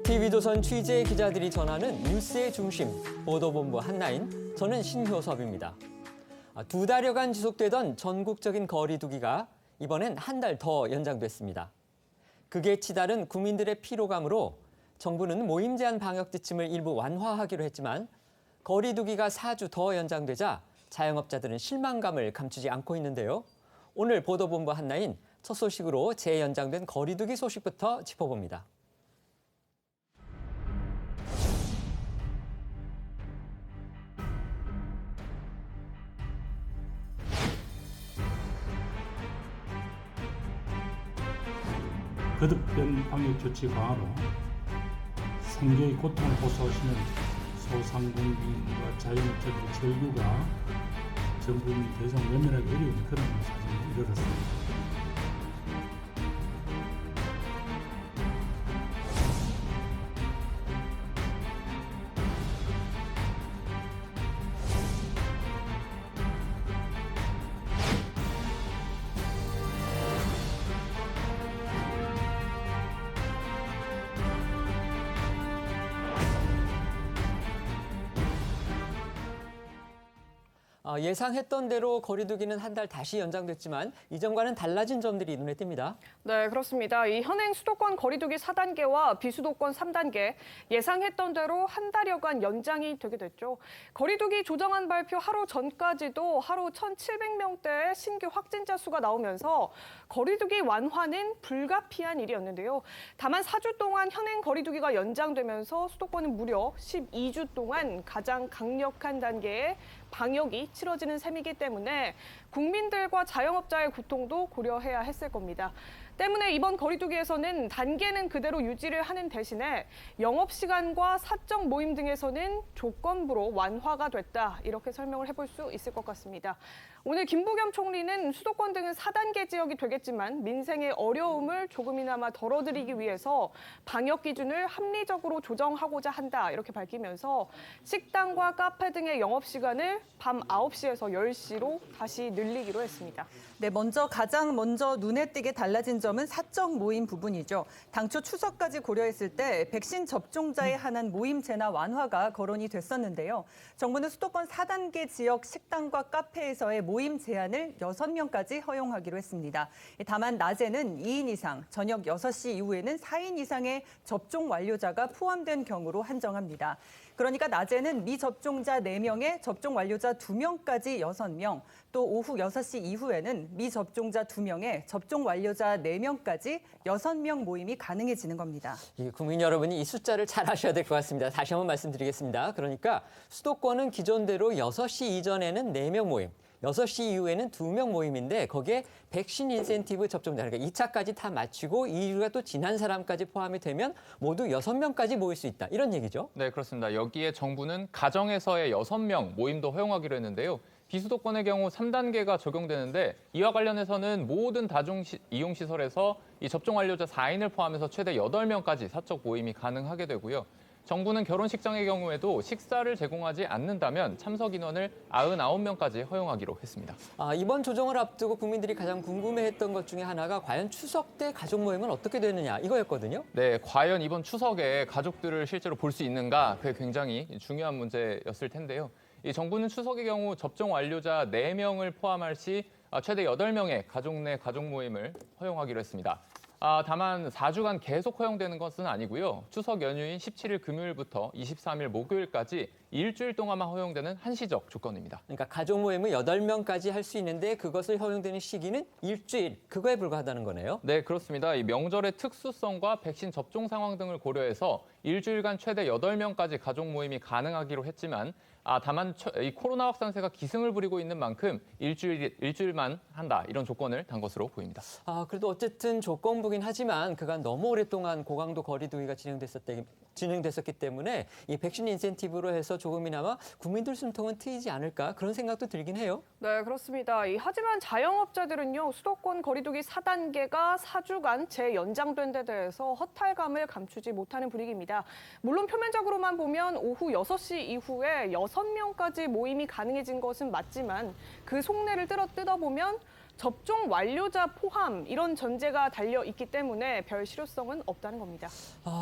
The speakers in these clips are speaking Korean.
TV조선 취재 기자들이 전하는 뉴스의 중심, 보도본부 한나인, 저는 신효섭입니다. 2달여간 지속되던 전국적인 거리두기가 이번엔 한 달 더 연장됐습니다. 극에 치달은 국민들의 피로감으로 정부는 모임 제한 방역 지침을 일부 완화하기로 했지만 거리두기가 4주 더 연장되자 자영업자들은 실망감을 감추지 않고 있는데요. 오늘 보도본부 한나인 첫 소식으로 재연장된 거리두기 소식부터 짚어봅니다. 거듭된 방역조치 강화로 생계의 고통을 호소하시는 소상공인과 자영업자들의 절규가 전 국민이 더 이상 외면하기 어려운 그런 사정에 이르렀습니다. 예상했던 대로 거리두기는 한 달 다시 연장됐지만 이전과는 달라진 점들이 눈에 띕니다. 네, 그렇습니다. 이 현행 수도권 거리두기 4단계와 비수도권 3단계 예상했던 대로 한 달여간 연장이 되게 됐죠. 거리두기 조정안 발표 하루 전까지도 하루 1,700명대의 신규 확진자 수가 나오면서 거리두기 완화는 불가피한 일이었는데요. 다만 4주 동안 현행 거리두기가 연장되면서 수도권은 무려 12주 동안 가장 강력한 단계의 방역이 치러지는 셈이기 때문에 국민들과 자영업자의 고통도 고려해야 했을 겁니다. 때문에 이번 거리두기에서는 단계는 그대로 유지를 하는 대신에 영업시간과 사적 모임 등에서는 조건부로 완화가 됐다. 이렇게 설명을 해볼 수 있을 것 같습니다. 오늘 김부겸 총리는 수도권 등은 4단계 지역이 되겠지만 민생의 어려움을 조금이나마 덜어드리기 위해서 방역 기준을 합리적으로 조정하고자 한다. 이렇게 밝히면서 식당과 카페 등의 영업시간을 밤 9시에서 10시로 다시 늘리기로 했습니다. 네, 가장 먼저 눈에 띄게 달라진 점은 사적 모임 부분이죠. 당초 추석까지 고려했을 때 백신 접종자에 한한 모임 제나 완화가 거론이 됐었는데요. 정부는 수도권 4단계 지역 식당과 카페에서의 모임 제한을 6명까지 허용하기로 했습니다. 다만 낮에는 2인 이상, 저녁 6시 이후에는 4인 이상의 접종 완료자가 포함된 경우로 한정합니다. 그러니까 낮에는 미접종자 4명에 접종 완료자 2명까지 6명, 또 오후 6시 이후에는 미접종자 2명에 접종 완료자 4명까지 6명 모임이 가능해지는 겁니다. 국민 여러분이 이 숫자를 잘 아셔야 될 것 같습니다. 다시 한번 말씀드리겠습니다. 그러니까 수도권은 기존대로 6시 이전에는 4명 모임, 6시 이후에는 2명 모임인데 거기에 백신 인센티브 접종자, 그러니까 2차까지 다 마치고 2주가 또 지난 사람까지 포함이 되면 모두 6명까지 모일 수 있다. 이런 얘기죠? 네, 그렇습니다. 여기에 정부는 가정에서의 6명 모임도 허용하기로 했는데요. 비수도권의 경우 3단계가 적용되는데 이와 관련해서는 모든 다중 이용시설에서 이 접종 완료자 4인을 포함해서 최대 8명까지 사적 모임이 가능하게 되고요. 정부는 결혼식장의 경우에도 식사를 제공하지 않는다면 참석 인원을 99명까지 허용하기로 했습니다. 이번 조정을 앞두고 국민들이 가장 궁금해했던 것 중에 하나가 과연 추석 때 가족 모임은 어떻게 되느냐 이거였거든요. 네, 과연 이번 추석에 가족들을 실제로 볼 수 있는가 그게 굉장히 중요한 문제였을 텐데요. 이 정부는 추석의 경우 접종 완료자 4명을 포함할 시 최대 8명의 가족 내 가족 모임을 허용하기로 했습니다. 다만 4주간 계속 허용되는 것은 아니고요. 추석 연휴인 17일 금요일부터 23일 목요일까지 일주일 동안만 허용되는 한시적 조건입니다. 그러니까 가족 모임을 8명까지 할 수 있는데 그것을 허용되는 시기는 일주일, 그거에 불과하다는 거네요. 네, 그렇습니다. 이 명절의 특수성과 백신 접종 상황 등을 고려해서 일주일간 최대 8명까지 가족 모임이 가능하기로 했지만 다만 이 코로나 확산세가 기승을 부리고 있는 만큼 일주일만 한다 이런 조건을 단 것으로 보입니다. 그래도 어쨌든 조건부긴 하지만 그간 너무 오랫동안 고강도 거리두기가 진행됐었기 때문에 이 백신 인센티브로 해서 조금이나마 국민들 숨통은 트이지 않을까 그런 생각도 들긴 해요. 네, 그렇습니다. 하지만 자영업자들은요, 수도권 거리두기 4단계가 4주간 재연장된 데 대해서 허탈감을 감추지 못하는 분위기입니다. 물론 표면적으로만 보면 오후 6시 이후에 6명까지 모임이 가능해진 것은 맞지만 그 속내를 뜯어보면 접종 완료자 포함 이런 전제가 달려 있기 때문에 별 실효성은 없다는 겁니다.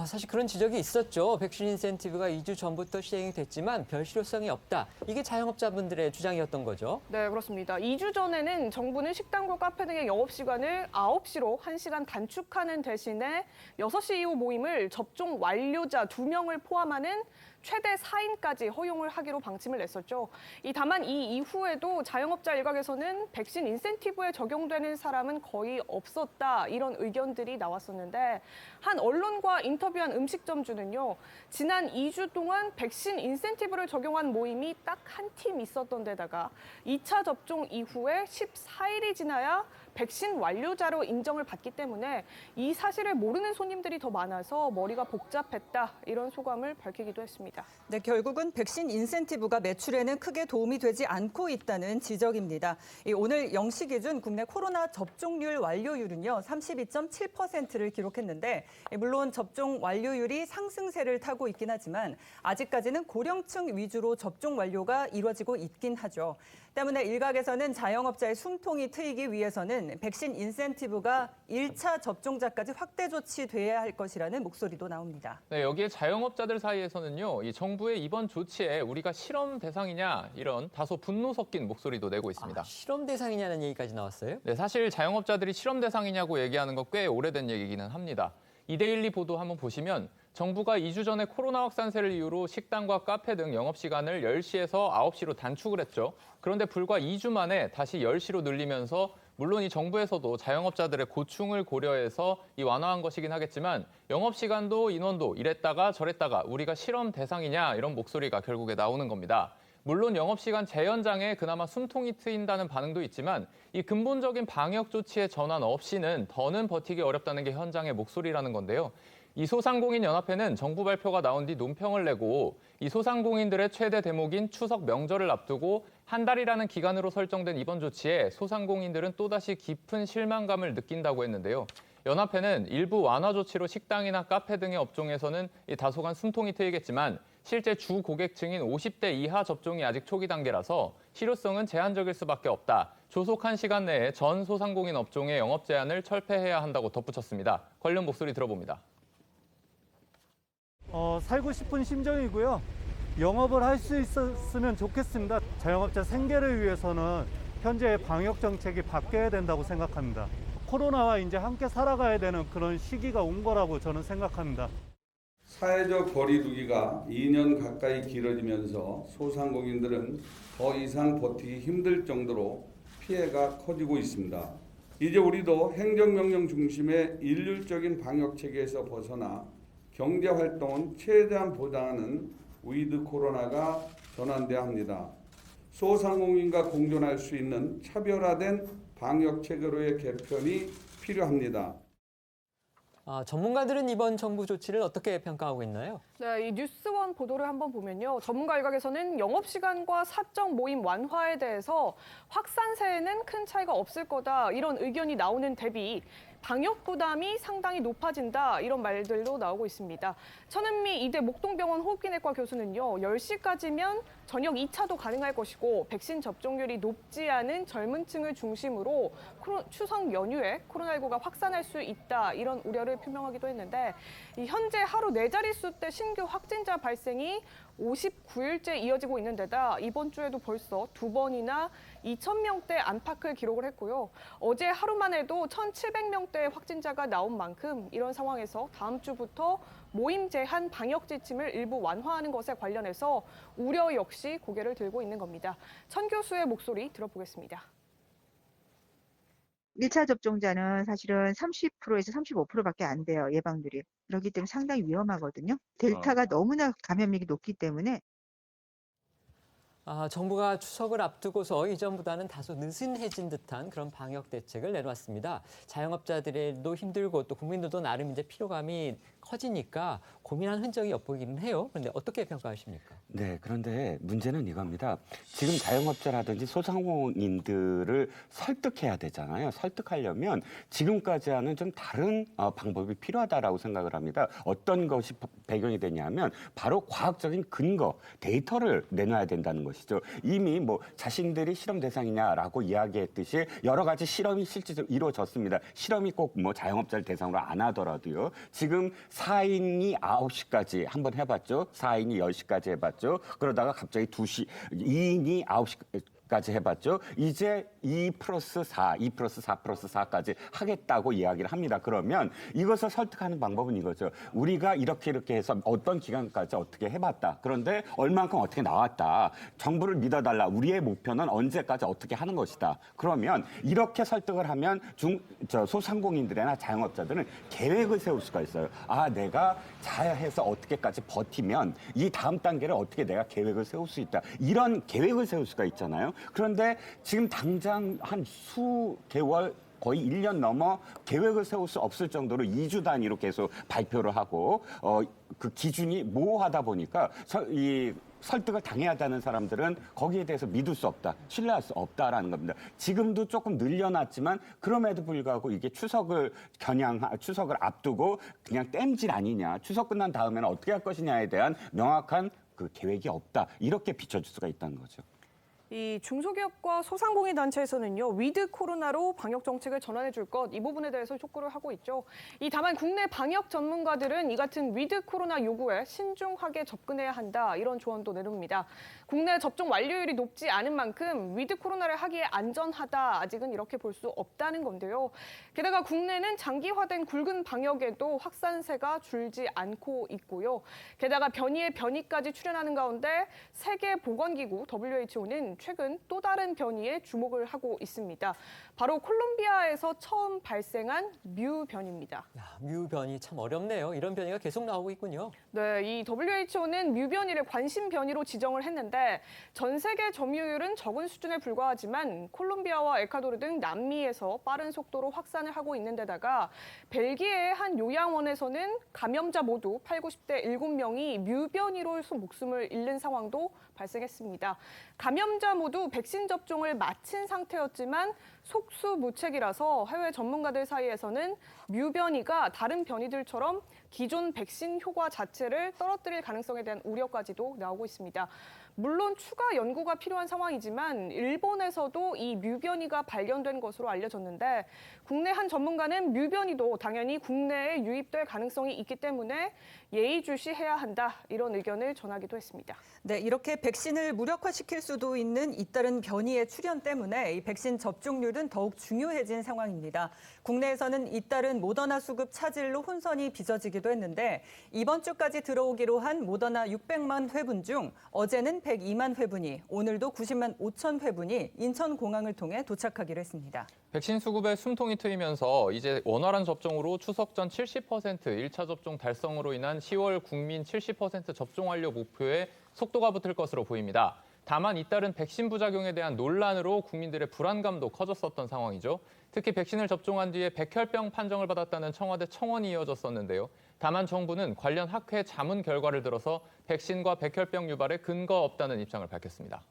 사실 그런 지적이 있었죠. 백신 인센티브가 2주 전부터 시행이 됐지만 별 실효성이 없다. 이게 자영업자분들의 주장이었던 거죠. 네, 그렇습니다. 2주 전에는 정부는 식당과 카페 등의 영업시간을 9시로 1시간 단축하는 대신에 6시 이후 모임을 접종 완료자 2명을 포함하는 최대 4인까지 허용을 하기로 방침을 냈었죠. 다만 이 이후에도 자영업자 일각에서는 백신 인센티브에 적용되는 사람은 거의 없었다 이런 의견들이 나왔었는데 한 언론과 인터뷰한 음식점주는요. 지난 2주 동안 백신 인센티브를 적용한 모임이 딱 한 팀 있었던 데다가 2차 접종 이후에 14일이 지나야 백신 완료자로 인정을 받기 때문에 이 사실을 모르는 손님들이 더 많아서 머리가 복잡했다 이런 소감을 밝히기도 했습니다. 네, 결국은 백신 인센티브가 매출에는 크게 도움이 되지 않고 있다는 지적입니다. 오늘 0시 기준 국내 코로나 접종률 완료율은요, 32.7%를 기록했는데 물론 접종 완료율이 상승세를 타고 있긴 하지만 아직까지는 고령층 위주로 접종 완료가 이루어지고 있긴 하죠. 때문에 일각에서는 자영업자의 숨통이 트이기 위해서는 백신 인센티브가 1차 접종자까지 확대 조치돼야 할 것이라는 목소리도 나옵니다. 네, 여기에 자영업자들 사이에서는요, 이 정부의 이번 조치에 우리가 실험 대상이냐 이런 다소 분노 섞인 목소리도 내고 있습니다. 실험 대상이냐는 얘기까지 나왔어요? 네, 사실 자영업자들이 실험 대상이냐고 얘기하는 거 꽤 오래된 얘기기는 합니다. 이데일리 보도 한번 보시면 정부가 2주 전에 코로나 확산세를 이유로 식당과 카페 등 영업시간을 10시에서 9시로 단축을 했죠. 그런데 불과 2주 만에 다시 10시로 늘리면서 물론 이 정부에서도 자영업자들의 고충을 고려해서 완화한 것이긴 하겠지만 영업시간도 인원도 이랬다가 저랬다가 우리가 실험 대상이냐 이런 목소리가 결국에 나오는 겁니다. 물론 영업시간 재연장에 그나마 숨통이 트인다는 반응도 있지만 이 근본적인 방역 조치의 전환 없이는 더는 버티기 어렵다는 게 현장의 목소리라는 건데요. 이 소상공인 연합회는 정부 발표가 나온 뒤 논평을 내고 이 소상공인들의 최대 대목인 추석 명절을 앞두고 한 달이라는 기간으로 설정된 이번 조치에 소상공인들은 또다시 깊은 실망감을 느낀다고 했는데요. 연합회는 일부 완화 조치로 식당이나 카페 등의 업종에서는 다소간 숨통이 트이겠지만 실제 주 고객층인 50대 이하 접종이 아직 초기 단계라서 실효성은 제한적일 수밖에 없다. 조속한 시간 내에 전 소상공인 업종의 영업 제한을 철폐해야 한다고 덧붙였습니다. 관련 목소리 들어봅니다. 살고 싶은 심정이고요. 영업을 할 수 있었으면 좋겠습니다. 자영업자 생계를 위해서는 현재의 방역 정책이 바뀌어야 된다고 생각합니다. 코로나와 이제 함께 살아가야 되는 그런 시기가 온 거라고 저는 생각합니다. 사회적 거리 두기가 2년 가까이 길어지면서 소상공인들은 더 이상 버티기 힘들 정도로 피해가 커지고 있습니다. 이제 우리도 행정명령 중심의 일률적인 방역 체계에서 벗어나 경제활동은 최대한 보장하는 위드 코로나가 전환돼야 합니다. 소상공인과 공존할 수 있는 차별화된 방역 체계로의 개편이 필요합니다. 전문가들은 이번 정부 조치를 어떻게 평가하고 있나요? 네, 이 뉴스원 보도를 한번 보면요. 전문가 일각에서는 영업시간과 사적 모임 완화에 대해서 확산세에는 큰 차이가 없을 거다 이런 의견이 나오는 대비 방역 부담이 상당히 높아진다 이런 말들도 나오고 있습니다. 천은미 이대 목동병원 호흡기내과 교수는요. 10시까지면 저녁 2차도 가능할 것이고 백신 접종률이 높지 않은 젊은 층을 중심으로 추석 연휴에 코로나19가 확산할 수 있다 이런 우려를 표명하기도 했는데 현재 하루 4자릿수대 신규 확진자 발생이 59일째 이어지고 있는 데다 이번 주에도 벌써 2번이나 2,000명대 안팎을 기록을 했고요. 어제 하루만 해도 1,700명대 확진자가 나온 만큼 이런 상황에서 다음 주부터 모임 제한 방역 지침을 일부 완화하는 것에 관련해서 우려 역시 고개를 들고 있는 겁니다. 천 교수의 목소리 들어보겠습니다. 1차 접종자는 사실은 30%에서 35%밖에 안 돼요, 예방률이. 그렇기 때문에 상당히 위험하거든요. 델타가 너무나 감염력이 높기 때문에. 정부가 추석을 앞두고서 이전보다는 다소 느슨해진 듯한 그런 방역 대책을 내놓았습니다. 자영업자들도 힘들고 또 국민들도 나름 이제 피로감이 커지니까 고민한 흔적이 엿보이기는 해요. 그런데 어떻게 평가하십니까? 네, 그런데 문제는 이겁니다. 지금 자영업자라든지 소상공인들을 설득해야 되잖아요. 설득하려면 지금까지와는 좀 다른 방법이 필요하다라고 생각을 합니다. 어떤 것이 배경이 되냐면 바로 과학적인 근거, 데이터를 내놔야 된다는 것이 것이죠. 이미 뭐 자신들이 실험 대상이냐라고 이야기했듯이 여러 가지 실험이 실질적으로 이루어졌습니다. 실험이 꼭 뭐 자영업자를 대상으로 안 하더라도요. 지금 4인이 9시까지 한번 해봤죠. 4인이 10시까지 해봤죠. 그러다가 갑자기 2인이 9시까지 해봤죠. 이제 2+4, 2+4+4까지 하겠다고 이야기를 합니다. 그러면 이것을 설득하는 방법은 이거죠. 우리가 이렇게 해서 어떤 기간까지 어떻게 해봤다. 그런데 얼만큼 어떻게 나왔다. 정부를 믿어달라. 우리의 목표는 언제까지 어떻게 하는 것이다. 그러면 이렇게 설득을 하면 소상공인들이나 자영업자들은 계획을 세울 수가 있어요. 아, 내가 자해서 어떻게까지 버티면 이 다음 단계를 어떻게 내가 계획을 세울 수 있다. 이런 계획을 세울 수가 있잖아요. 그런데 지금 당장 한 수개월 거의 1년 넘어 계획을 세울 수 없을 정도로 2주 단위로 계속 발표를 하고 그 기준이 모호하다 보니까 이 설득을 당해야 하는 사람들은 거기에 대해서 믿을 수 없다, 신뢰할 수 없다라는 겁니다. 지금도 조금 늘려놨지만 그럼에도 불구하고 이게 추석을 앞두고 그냥 땜질 아니냐, 추석 끝난 다음에는 어떻게 할 것이냐에 대한 명확한 그 계획이 없다, 이렇게 비춰줄 수가 있다는 거죠. 이 중소기업과 소상공인 단체에서는요, 위드 코로나로 방역 정책을 전환해 줄 것, 이 부분에 대해서 촉구를 하고 있죠. 다만 국내 방역 전문가들은 이 같은 위드 코로나 요구에 신중하게 접근해야 한다, 이런 조언도 내놓습니다. 국내 접종 완료율이 높지 않은 만큼 위드 코로나를 하기에 안전하다, 아직은 이렇게 볼 수 없다는 건데요. 게다가 국내는 장기화된 굵은 방역에도 확산세가 줄지 않고 있고요. 게다가 변이에 변이까지 출현하는 가운데 세계보건기구 WHO는 최근 또 다른 변이에 주목을 하고 있습니다. 바로 콜롬비아에서 처음 발생한 뮤 변이입니다. 뮤 변이 참 어렵네요. 이런 변이가 계속 나오고 있군요. 네, 이 WHO는 뮤 변이를 관심 변이로 지정을 했는데 전 세계 점유율은 적은 수준에 불과하지만 콜롬비아와 에콰도르 등 남미에서 빠른 속도로 확산을 하고 있는 데다가 벨기에의 한 요양원에서는 감염자 모두 8, 90대 7명이 뮤 변이로 목숨을 잃는 상황도 발생했습니다. 감염자 모두 백신 접종을 마친 상태였지만 속수무책이라서 해외 전문가들 사이에서는 뮤 변이가 다른 변이들처럼 기존 백신 효과 자체를 떨어뜨릴 가능성에 대한 우려까지도 나오고 있습니다. 물론 추가 연구가 필요한 상황이지만 일본에서도 이 뮤 변이가 발견된 것으로 알려졌는데 국내 한 전문가는 뮤 변이도 당연히 국내에 유입될 가능성이 있기 때문에 예의주시해야 한다, 이런 의견을 전하기도 했습니다. 네, 이렇게 백신을 무력화시킬 수도 있는 잇따른 변이의 출현 때문에 이 백신 접종률은 더욱 중요해진 상황입니다. 국내에서는 잇따른 모더나 수급 차질로 혼선이 빚어지기도 했는데 이번 주까지 들어오기로 한 모더나 600만 회분 중 어제는 102만 회분이, 오늘도 90만 5천 회분이 인천공항을 통해 도착하기로 했습니다. 백신 수급에 숨통이 트이면서 이제 원활한 접종으로 추석 전 70% 1차 접종 달성으로 인한 10월 국민 70% 접종 완료 목표에 속도가 붙을 것으로 보입니다. 다만 잇따른 백신 부작용에 대한 논란으로 국민들의 불안감도 커졌었던 상황이죠. 특히 백신을 접종한 뒤에 백혈병 판정을 받았다는 청와대 청원이 이어졌었는데요. 다만 정부는 관련 학회 자문 결과를 들어서 백신과 백혈병 유발에 근거 없다는 입장을 밝혔습니다.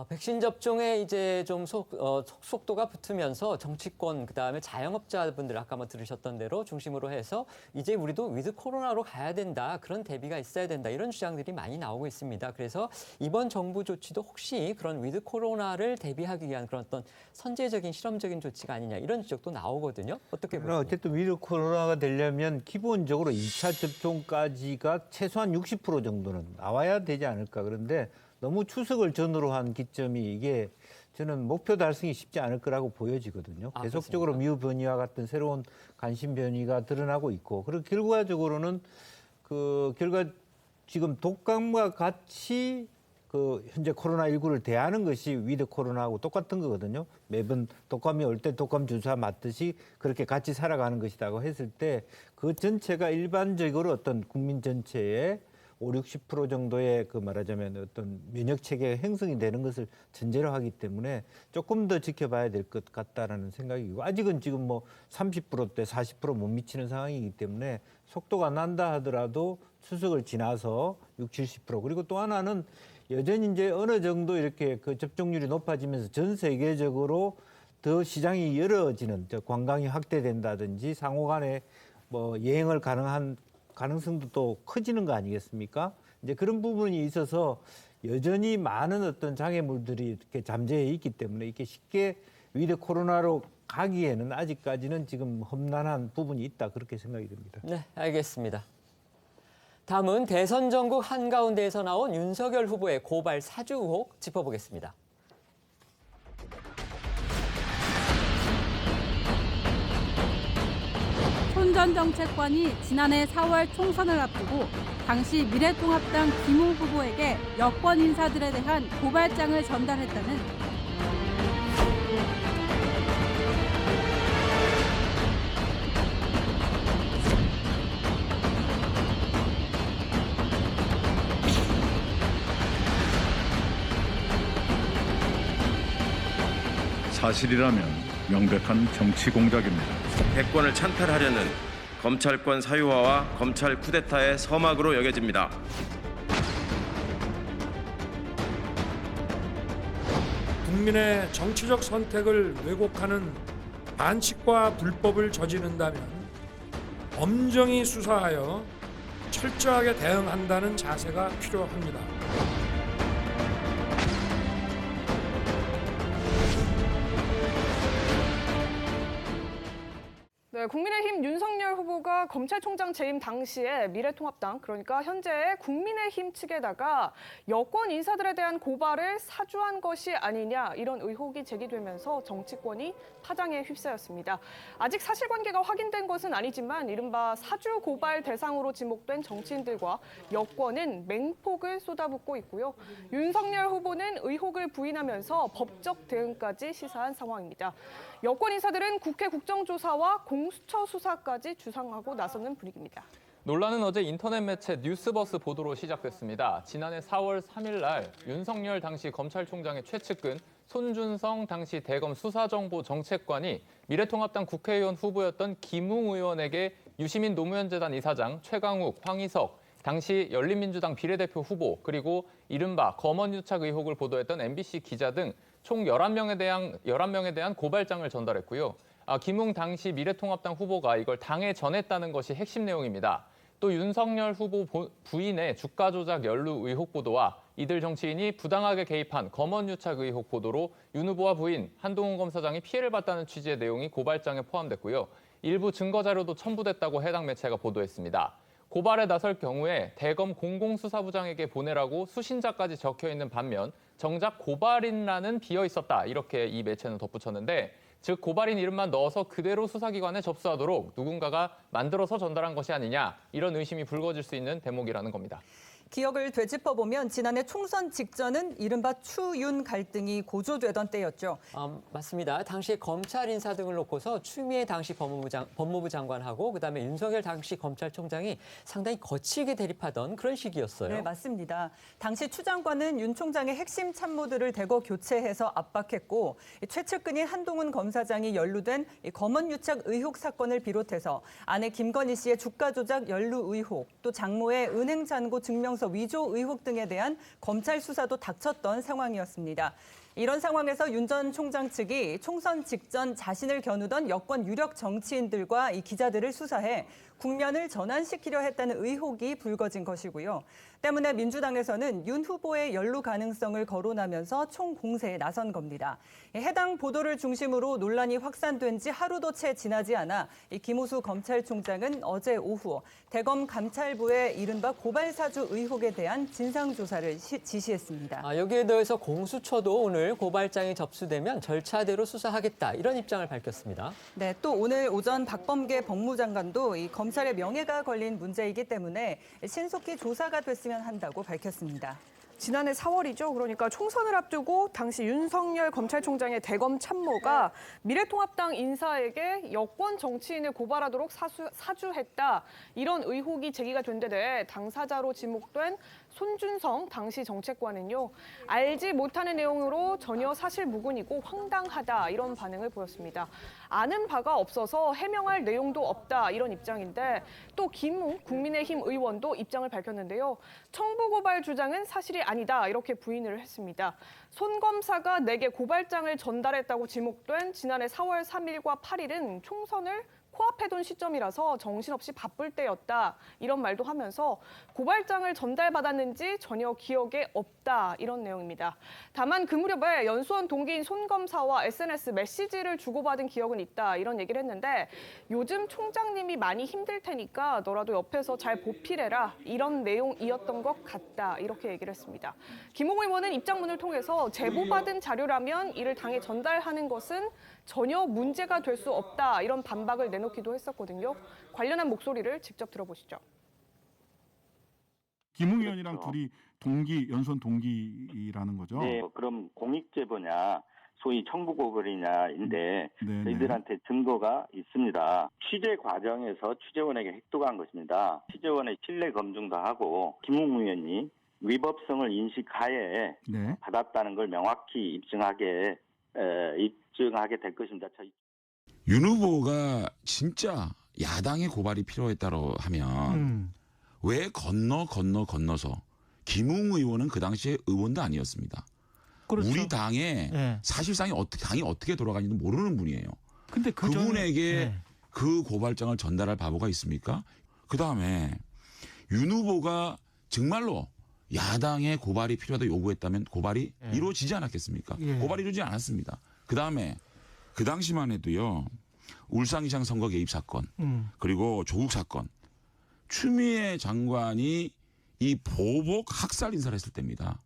백신 접종에 이제 좀 속도가 붙으면서 정치권, 그다음에 자영업자분들 아까 들으셨던 대로 중심으로 해서 이제 우리도 위드 코로나로 가야 된다, 그런 대비가 있어야 된다, 이런 주장들이 많이 나오고 있습니다. 그래서 이번 정부 조치도 혹시 그런 위드 코로나를 대비하기 위한 그런 어떤 선제적인 실험적인 조치가 아니냐, 이런 지적도 나오거든요. 어떻게 보세요? 어쨌든 위드 코로나가 되려면 기본적으로 2차 접종까지가 최소한 60% 정도는 나와야 되지 않을까. 그런데 너무 추석을 전후로 한 기점이 이게 저는 목표 달성이 쉽지 않을 거라고 보여지거든요. 계속적으로 뮤 변이와 같은 새로운 관심 변이가 드러나고 있고, 그리고 결과적으로는 지금 독감과 같이 현재 코로나19를 대하는 것이 위드 코로나하고 똑같은 거거든요. 매번 독감이 올 때 독감 주사 맞듯이 그렇게 같이 살아가는 것이라고 했을 때 그 전체가 일반적으로 어떤 국민 전체의 50~60% 정도의 말하자면 어떤 면역 체계 형성이 되는 것을 전제로 하기 때문에 조금 더 지켜봐야 될 것 같다라는 생각이고, 아직은 지금 30%대 40% 못 미치는 상황이기 때문에 속도가 난다 하더라도 추석을 지나서 60~70%, 그리고 또 하나는 여전히 이제 어느 정도 이렇게 접종률이 높아지면서 전 세계적으로 더 시장이 열어지는, 관광이 확대된다든지 상호간에 여행을 가능한 가능성도 또 커지는 거 아니겠습니까? 이제 그런 부분이 있어서 여전히 많은 어떤 장애물들이 이렇게 잠재해 있기 때문에 이게 쉽게 위드 코로나로 가기에는 아직까지는 지금 험난한 부분이 있다 그렇게 생각이 듭니다. 네, 알겠습니다. 다음은 대선 전국 한가운데에서 나온 윤석열 후보의 고발 사주 의혹 짚어보겠습니다. 손 전 정책관이 지난해 4월 총선을 앞두고 당시 미래통합당 김웅 후보에게 여권 인사들에 대한 고발장을 전달했다는 사실이라면 명백한 정치 공작입니다. 대권을 찬탈하려는 검찰권 사유화와 검찰 쿠데타의 서막으로 여겨집니다. 국민의 정치적 선택을 왜곡하는 반칙과 불법을 저지른다면 엄정히 수사하여 철저하게 대응한다는 자세가 필요합니다. 네, 국민의힘 윤석열 후보가 검찰총장 재임 당시에 미래통합당, 그러니까 현재 국민의힘 측에다가 여권 인사들에 대한 고발을 사주한 것이 아니냐 이런 의혹이 제기되면서 정치권이 파장에 휩싸였습니다. 아직 사실관계가 확인된 것은 아니지만 이른바 사주 고발 대상으로 지목된 정치인들과 여권은 맹폭을 쏟아붓고 있고요. 윤석열 후보는 의혹을 부인하면서 법적 대응까지 시사한 상황입니다. 여권 인사들은 국회 국정조사와 공수처 수사까지 주장하고 나서는 분위기입니다. 논란은 어제 인터넷 매체 뉴스버스 보도로 시작됐습니다. 지난해 4월 3일 날 윤석열 당시 검찰총장의 최측근 손준성 당시 대검 수사정보정책관이 미래통합당 국회의원 후보였던 김웅 의원에게 유시민 노무현재단 이사장 최강욱, 황희석, 당시 열린민주당 비례대표 후보 그리고 이른바 검언유착 의혹을 보도했던 MBC 기자 등 총 11명에 대한 고발장을 전달했고요. 김웅 당시 미래통합당 후보가 이걸 당에 전했다는 것이 핵심 내용입니다. 또 윤석열 후보 부인의 주가 조작 연루 의혹 보도와 이들 정치인이 부당하게 개입한 검언유착 의혹 보도로 윤 후보와 부인 한동훈 검사장이 피해를 봤다는 취지의 내용이 고발장에 포함됐고요. 일부 증거 자료도 첨부됐다고 해당 매체가 보도했습니다. 고발에 나설 경우에 대검 공공수사부장에게 보내라고 수신자까지 적혀 있는 반면 정작 고발인란은 비어 있었다. 이렇게 이 매체는 덧붙였는데 즉 고발인 이름만 넣어서 그대로 수사기관에 접수하도록 누군가가 만들어서 전달한 것이 아니냐 이런 의심이 불거질 수 있는 대목이라는 겁니다. 기억을 되짚어보면 지난해 총선 직전은 이른바 추윤 갈등이 고조되던 때였죠. 맞습니다. 당시 검찰 인사 등을 놓고서 추미애 당시 법무부 장관하고 그다음에 윤석열 당시 검찰총장이 상당히 거칠게 대립하던 그런 시기였어요. 네, 맞습니다. 당시 추 장관은 윤 총장의 핵심 참모들을 대거 교체해서 압박했고 최측근인 한동훈 검사장이 연루된 검언유착 의혹 사건을 비롯해서 아내 김건희 씨의 주가 조작 연루 의혹, 또 장모의 은행 잔고 증명서 위조 의혹 등에 대한 검찰 수사도 닥쳤던 상황이었습니다. 이런 상황에서 윤 전 총장 측이 총선 직전 자신을 겨누던 여권 유력 정치인들과 이 기자들을 수사해 국면을 전환시키려 했다는 의혹이 불거진 것이고요. 때문에 민주당에서는 윤 후보의 연루 가능성을 거론하면서 총공세에 나선 겁니다. 해당 보도를 중심으로 논란이 확산된 지 하루도 채 지나지 않아 김호수 검찰총장은 어제 오후 대검 감찰부의 이른바 고발사주 의혹에 대한 진상조사를 지시했습니다. 여기에 더해서 공수처도 오늘 고발장이 접수되면 절차대로 수사하겠다 이런 입장을 밝혔습니다. 네, 또 오늘 오전 박범계 법무장관도 이 검찰의 명예가 걸린 문제이기 때문에 신속히 조사가 됐으면 한다고 밝혔습니다. 지난해 4월이죠. 그러니까 총선을 앞두고 당시 윤석열 검찰총장의 대검 참모가 미래통합당 인사에게 여권 정치인을 고발하도록 사주했다. 이런 의혹이 제기가 된 데 대해 당사자로 지목된 손준성 당시 정책관은요. 알지 못하는 내용으로 전혀 사실무근이고 황당하다 이런 반응을 보였습니다. 아는 바가 없어서 해명할 내용도 없다 이런 입장인데 또 김웅 국민의힘 의원도 입장을 밝혔는데요. 청부 고발 주장은 사실이 아니다 이렇게 부인을 했습니다. 손 검사가 내게 고발장을 전달했다고 지목된 지난해 4월 3일과 8일은 총선을 코앞에 둔 시점이라서 정신없이 바쁠 때였다. 이런 말도 하면서 고발장을 전달받았는지 전혀 기억에 없다. 이런 내용입니다. 다만 그 무렵에 연수원 동기인 손 검사와 SNS 메시지를 주고받은 기억은 있다. 이런 얘기를 했는데 요즘 총장님이 많이 힘들 테니까 너라도 옆에서 잘 보필해라. 이런 내용이었던 것 같다. 이렇게 얘기를 했습니다. 김홍 의원은 입장문을 통해서 제보받은 자료라면 이를 당에 전달하는 것은 전혀 문제가 될 수 없다. 이런 반박을 내놓기도 했었거든요. 관련한 목소리를 직접 들어보시죠. 김웅 의원이랑 둘이 연수원 동기라는 거죠? 네, 그럼 공익제보냐, 소위 청부고발이냐인데 저희들한테 증거가 있습니다. 취재 과정에서 취재원에게 획도한 것입니다. 취재원의 신뢰 검증도 하고 김웅 의원이 위법성을 인식하에 받았다는 걸 명확히 입증하게 될 것입니다. 윤 후보가 진짜 야당의 고발이 필요했다고 하면 왜 건너서 김웅 의원은 그 당시에 의원도 아니었습니다. 그렇죠. 우리 당에 사실상이 당이 어떻게 돌아가는지도 모르는 분이에요. 근데 그분에게 그 고발장을 전달할 바보가 있습니까? 그다음에 윤 후보가 정말로 야당의 고발이 필요하다고 요구했다면 고발이 이루어지지 않았겠습니까? 고발이 이루어지지 않았습니다. 그다음에 그 당시만 해도요. 울산시장 선거 개입 사건 그리고 조국 사건 추미애 장관이 이 보복 학살 인사를 했을 때입니다.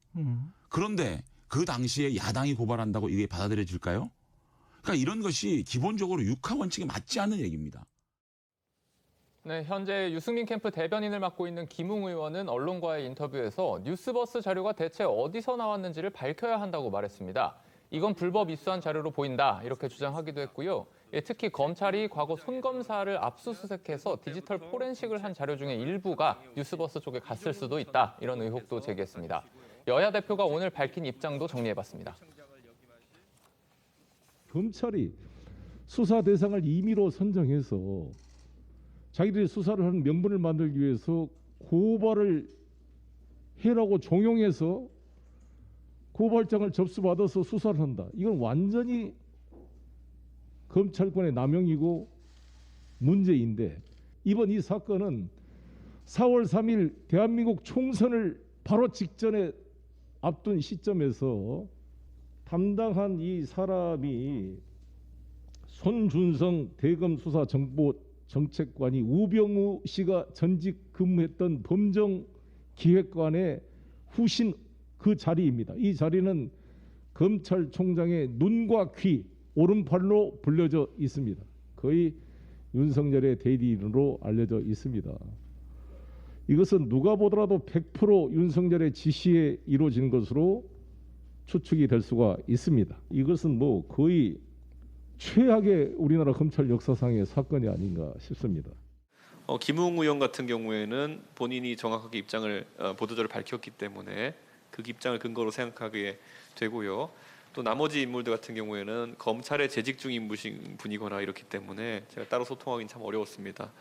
그런데 그 당시에 야당이 고발한다고 이게 받아들여질까요? 그러니까 이런 것이 기본적으로 육하 원칙에 맞지 않는 얘기입니다. 네, 현재 유승민 캠프 대변인을 맡고 있는 김웅 의원은 언론과의 인터뷰에서 뉴스버스 자료가 대체 어디서 나왔는지를 밝혀야 한다고 말했습니다. 이건 불법 입수한 자료로 보인다 이렇게 주장하기도 했고요. 특히 검찰이 과거 손 검사를 압수수색해서 디지털 포렌식을 한 자료 중에 일부가 뉴스버스 쪽에 갔을 수도 있다 이런 의혹도 제기했습니다. 여야 대표가 오늘 밝힌 입장도 정리해봤습니다. 검찰이 수사 대상을 임의로 선정해서 자기들이 수사를 하는 명분을 만들기 위해서 고발을 해라고 종용해서 고발장을 접수받아서 수사를 한다. 이건 완전히 검찰권의 남용이고 문제인데 이번 이 사건은 4월 3일 대한민국 총선을 바로 직전에 앞둔 시점에서 담당한 이 사람이 손준성 대검수사정보정책관이 우병우 씨가 전직 근무했던 범정기획관의 후신 그 자리입니다. 이 자리는 검찰총장의 눈과 귀, 오른팔로 불려져 있습니다. 거의 윤석열의 대리인으로 알려져 있습니다. 이것은 누가 보더라도 100% 윤석열의 지시에 이루어지는 것으로 추측이 될 수가 있습니다. 이것은 뭐 거의 최악의 우리나라 검찰 역사상의 사건이 아닌가 싶습니다. 김웅 의원 같은 경우에는 본인이 정확하게 입장을 보도자료를 밝혔기 때문에 그 입장을 근거로 생각하게 되고요. 또 나머지 인물들 같은 경우에는 검찰에 재직 중인 분이거나 이렇기 때문에 제가 따로 소통하기는 참 어려웠습니다.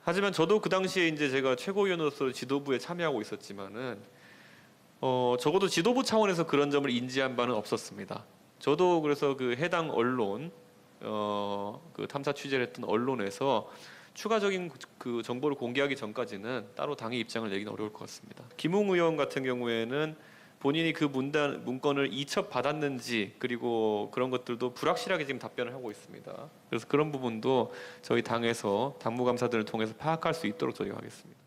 하지만 저도 그 당시에 이제 제가 최고위원으로서 지도부에 참여하고 있었지만은 적어도 지도부 차원에서 그런 점을 인지한 바는 없었습니다. 저도 그래서 그 해당 언론 그 탐사 취재를 했던 언론에서 추가적인 그 정보를 공개하기 전까지는 따로 당의 입장을 내기는 어려울 것 같습니다. 김웅 의원 같은 경우에는 본인이 그 문건을 이첩 받았는지 그리고 그런 것들도 불확실하게 지금 답변을 하고 있습니다. 그래서 그런 부분도 저희 당에서 당무감사들을 통해서 파악할 수 있도록 저희가 하겠습니다.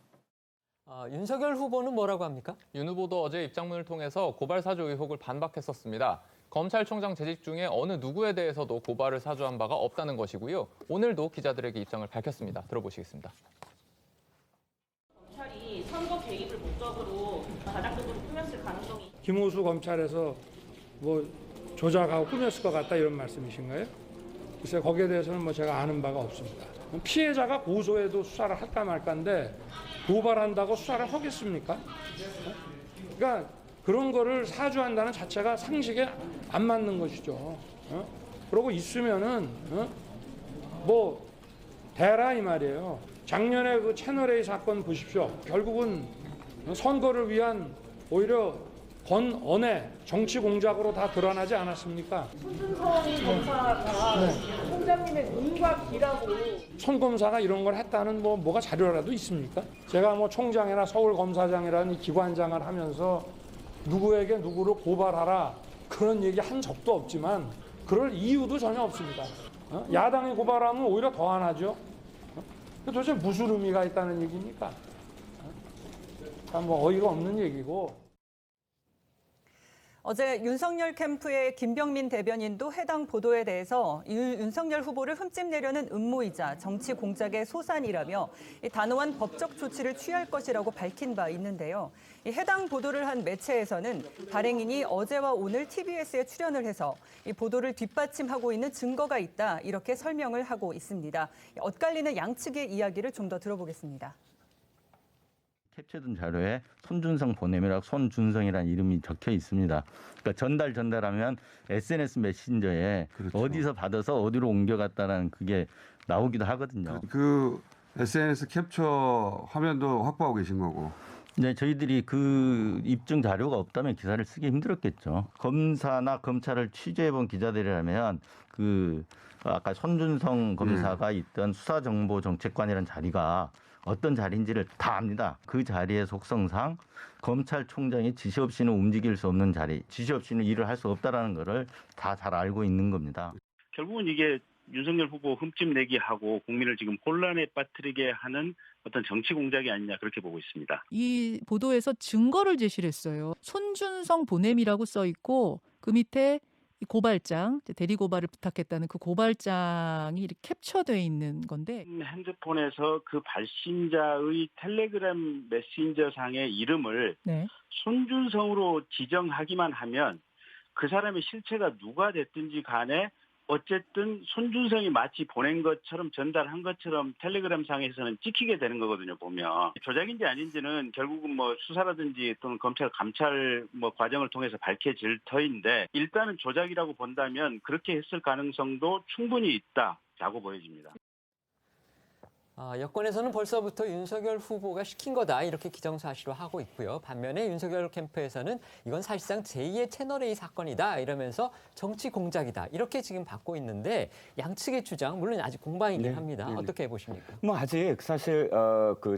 윤석열 후보는 뭐라고 합니까? 윤 후보도 어제 입장문을 통해서 고발 사주 의혹을 반박했었습니다. 검찰총장 재직 중에 어느 누구에 대해서도 고발을 사주한 바가 없다는 것이고요. 오늘도 기자들에게 입장을 밝혔습니다. 들어보시겠습니다. 검찰이 선거 개입을 목적으로 자작극으로 꾸몄을 가능성이 김호수 검찰에서 뭐 조작하고 꾸몄을 것 같다 이런 말씀이신가요? 글쎄 거기에 대해서는 뭐 제가 아는 바가 없습니다. 피해자가 고소해도 수사를 할까 말까인데 고발한다고 수사를 하겠습니까? 그러니까 그런 거를 사주한다는 자체가 상식에 안 맞는 것이죠. 그러고 있으면은 뭐 대라 이 말이에요. 작년에 그 채널A 사건 보십시오. 결국은 선거를 위한 오히려 건언의 정치 공작으로 다 드러나지 않았습니까? 손준성 검사가 원장님의 눈과 귀라고. 손검사가 이런 걸 했다는 뭐가 자료라도 있습니까? 제가 총장이나 서울검사장이라는 기관장을 하면서 누구에게 누구를 고발하라 그런 얘기 한 적도 없지만 그럴 이유도 전혀 없습니다. 야당이 고발하면 오히려 더 안 하죠. 도대체 무슨 의미가 있다는 얘기입니까? 어이가 없는 얘기고. 어제 윤석열 캠프의 김병민 대변인도 해당 보도에 대해서 윤석열 후보를 흠집내려는 음모이자 정치 공작의 소산이라며 단호한 법적 조치를 취할 것이라고 밝힌 바 있는데요. 해당 보도를 한 매체에서는 발행인이 어제와 오늘 TBS에 출연을 해서 이 보도를 뒷받침하고 있는 증거가 있다 이렇게 설명을 하고 있습니다. 엇갈리는 양측의 이야기를 좀 더 들어보겠습니다. 캡처된 자료에 손준성 보냄이라고 손준성이라는 이름이 적혀 있습니다. 그러니까 전달하면 SNS 메신저에 그렇죠. 어디서 받아서 어디로 옮겨갔다는 그게 나오기도 하거든요. 그 SNS 캡처 화면도 확보하고 계신 거고. 네, 저희들이 그 입증 자료가 없다면 기사를 쓰기 힘들었겠죠. 검사나 검찰을 취재해본 기자들이라면 아까 손준성 검사가 있던 수사정보정책관이라는 자리가 어떤 자리인지를 다 압니다. 그 자리의 속성상 검찰총장이 지시 없이는 움직일 수 없는 자리, 지시 없이는 일을 할 수 없다라는 거를 다 잘 알고 있는 겁니다. 결국은 이게 윤석열 후보 흠집내기 하고 국민을 지금 혼란에 빠뜨리게 하는 어떤 정치 공작이 아니냐 그렇게 보고 있습니다. 이 보도에서 증거를 제시를 했어요. 손준성 보냄이라고 써 있고 그 밑에 이 고발장, 대리 고발을 부탁했다는 그 고발장이 이렇게 캡처되어 있는 건데 핸드폰에서 그 발신자의 텔레그램 메신저상의 이름을 손준성으로 지정하기만 하면 그 사람의 실체가 누가 됐든지 간에 어쨌든 손준성이 마치 보낸 것처럼 전달한 것처럼 텔레그램 상에서는 찍히게 되는 거거든요, 보면. 조작인지 아닌지는 결국은 수사라든지 또는 검찰, 감찰 과정을 통해서 밝혀질 터인데 일단은 조작이라고 본다면 그렇게 했을 가능성도 충분히 있다라고 보여집니다. 여권에서는 벌써부터 윤석열 후보가 시킨 거다 이렇게 기정사실화 하고 있고요. 반면에 윤석열 캠프에서는 이건 사실상 제2의 채널A 사건이다 이러면서 정치 공작이다 이렇게 지금 받고 있는데 양측의 주장 물론 아직 공방이긴 합니다. 어떻게 보십니까? 아직 사실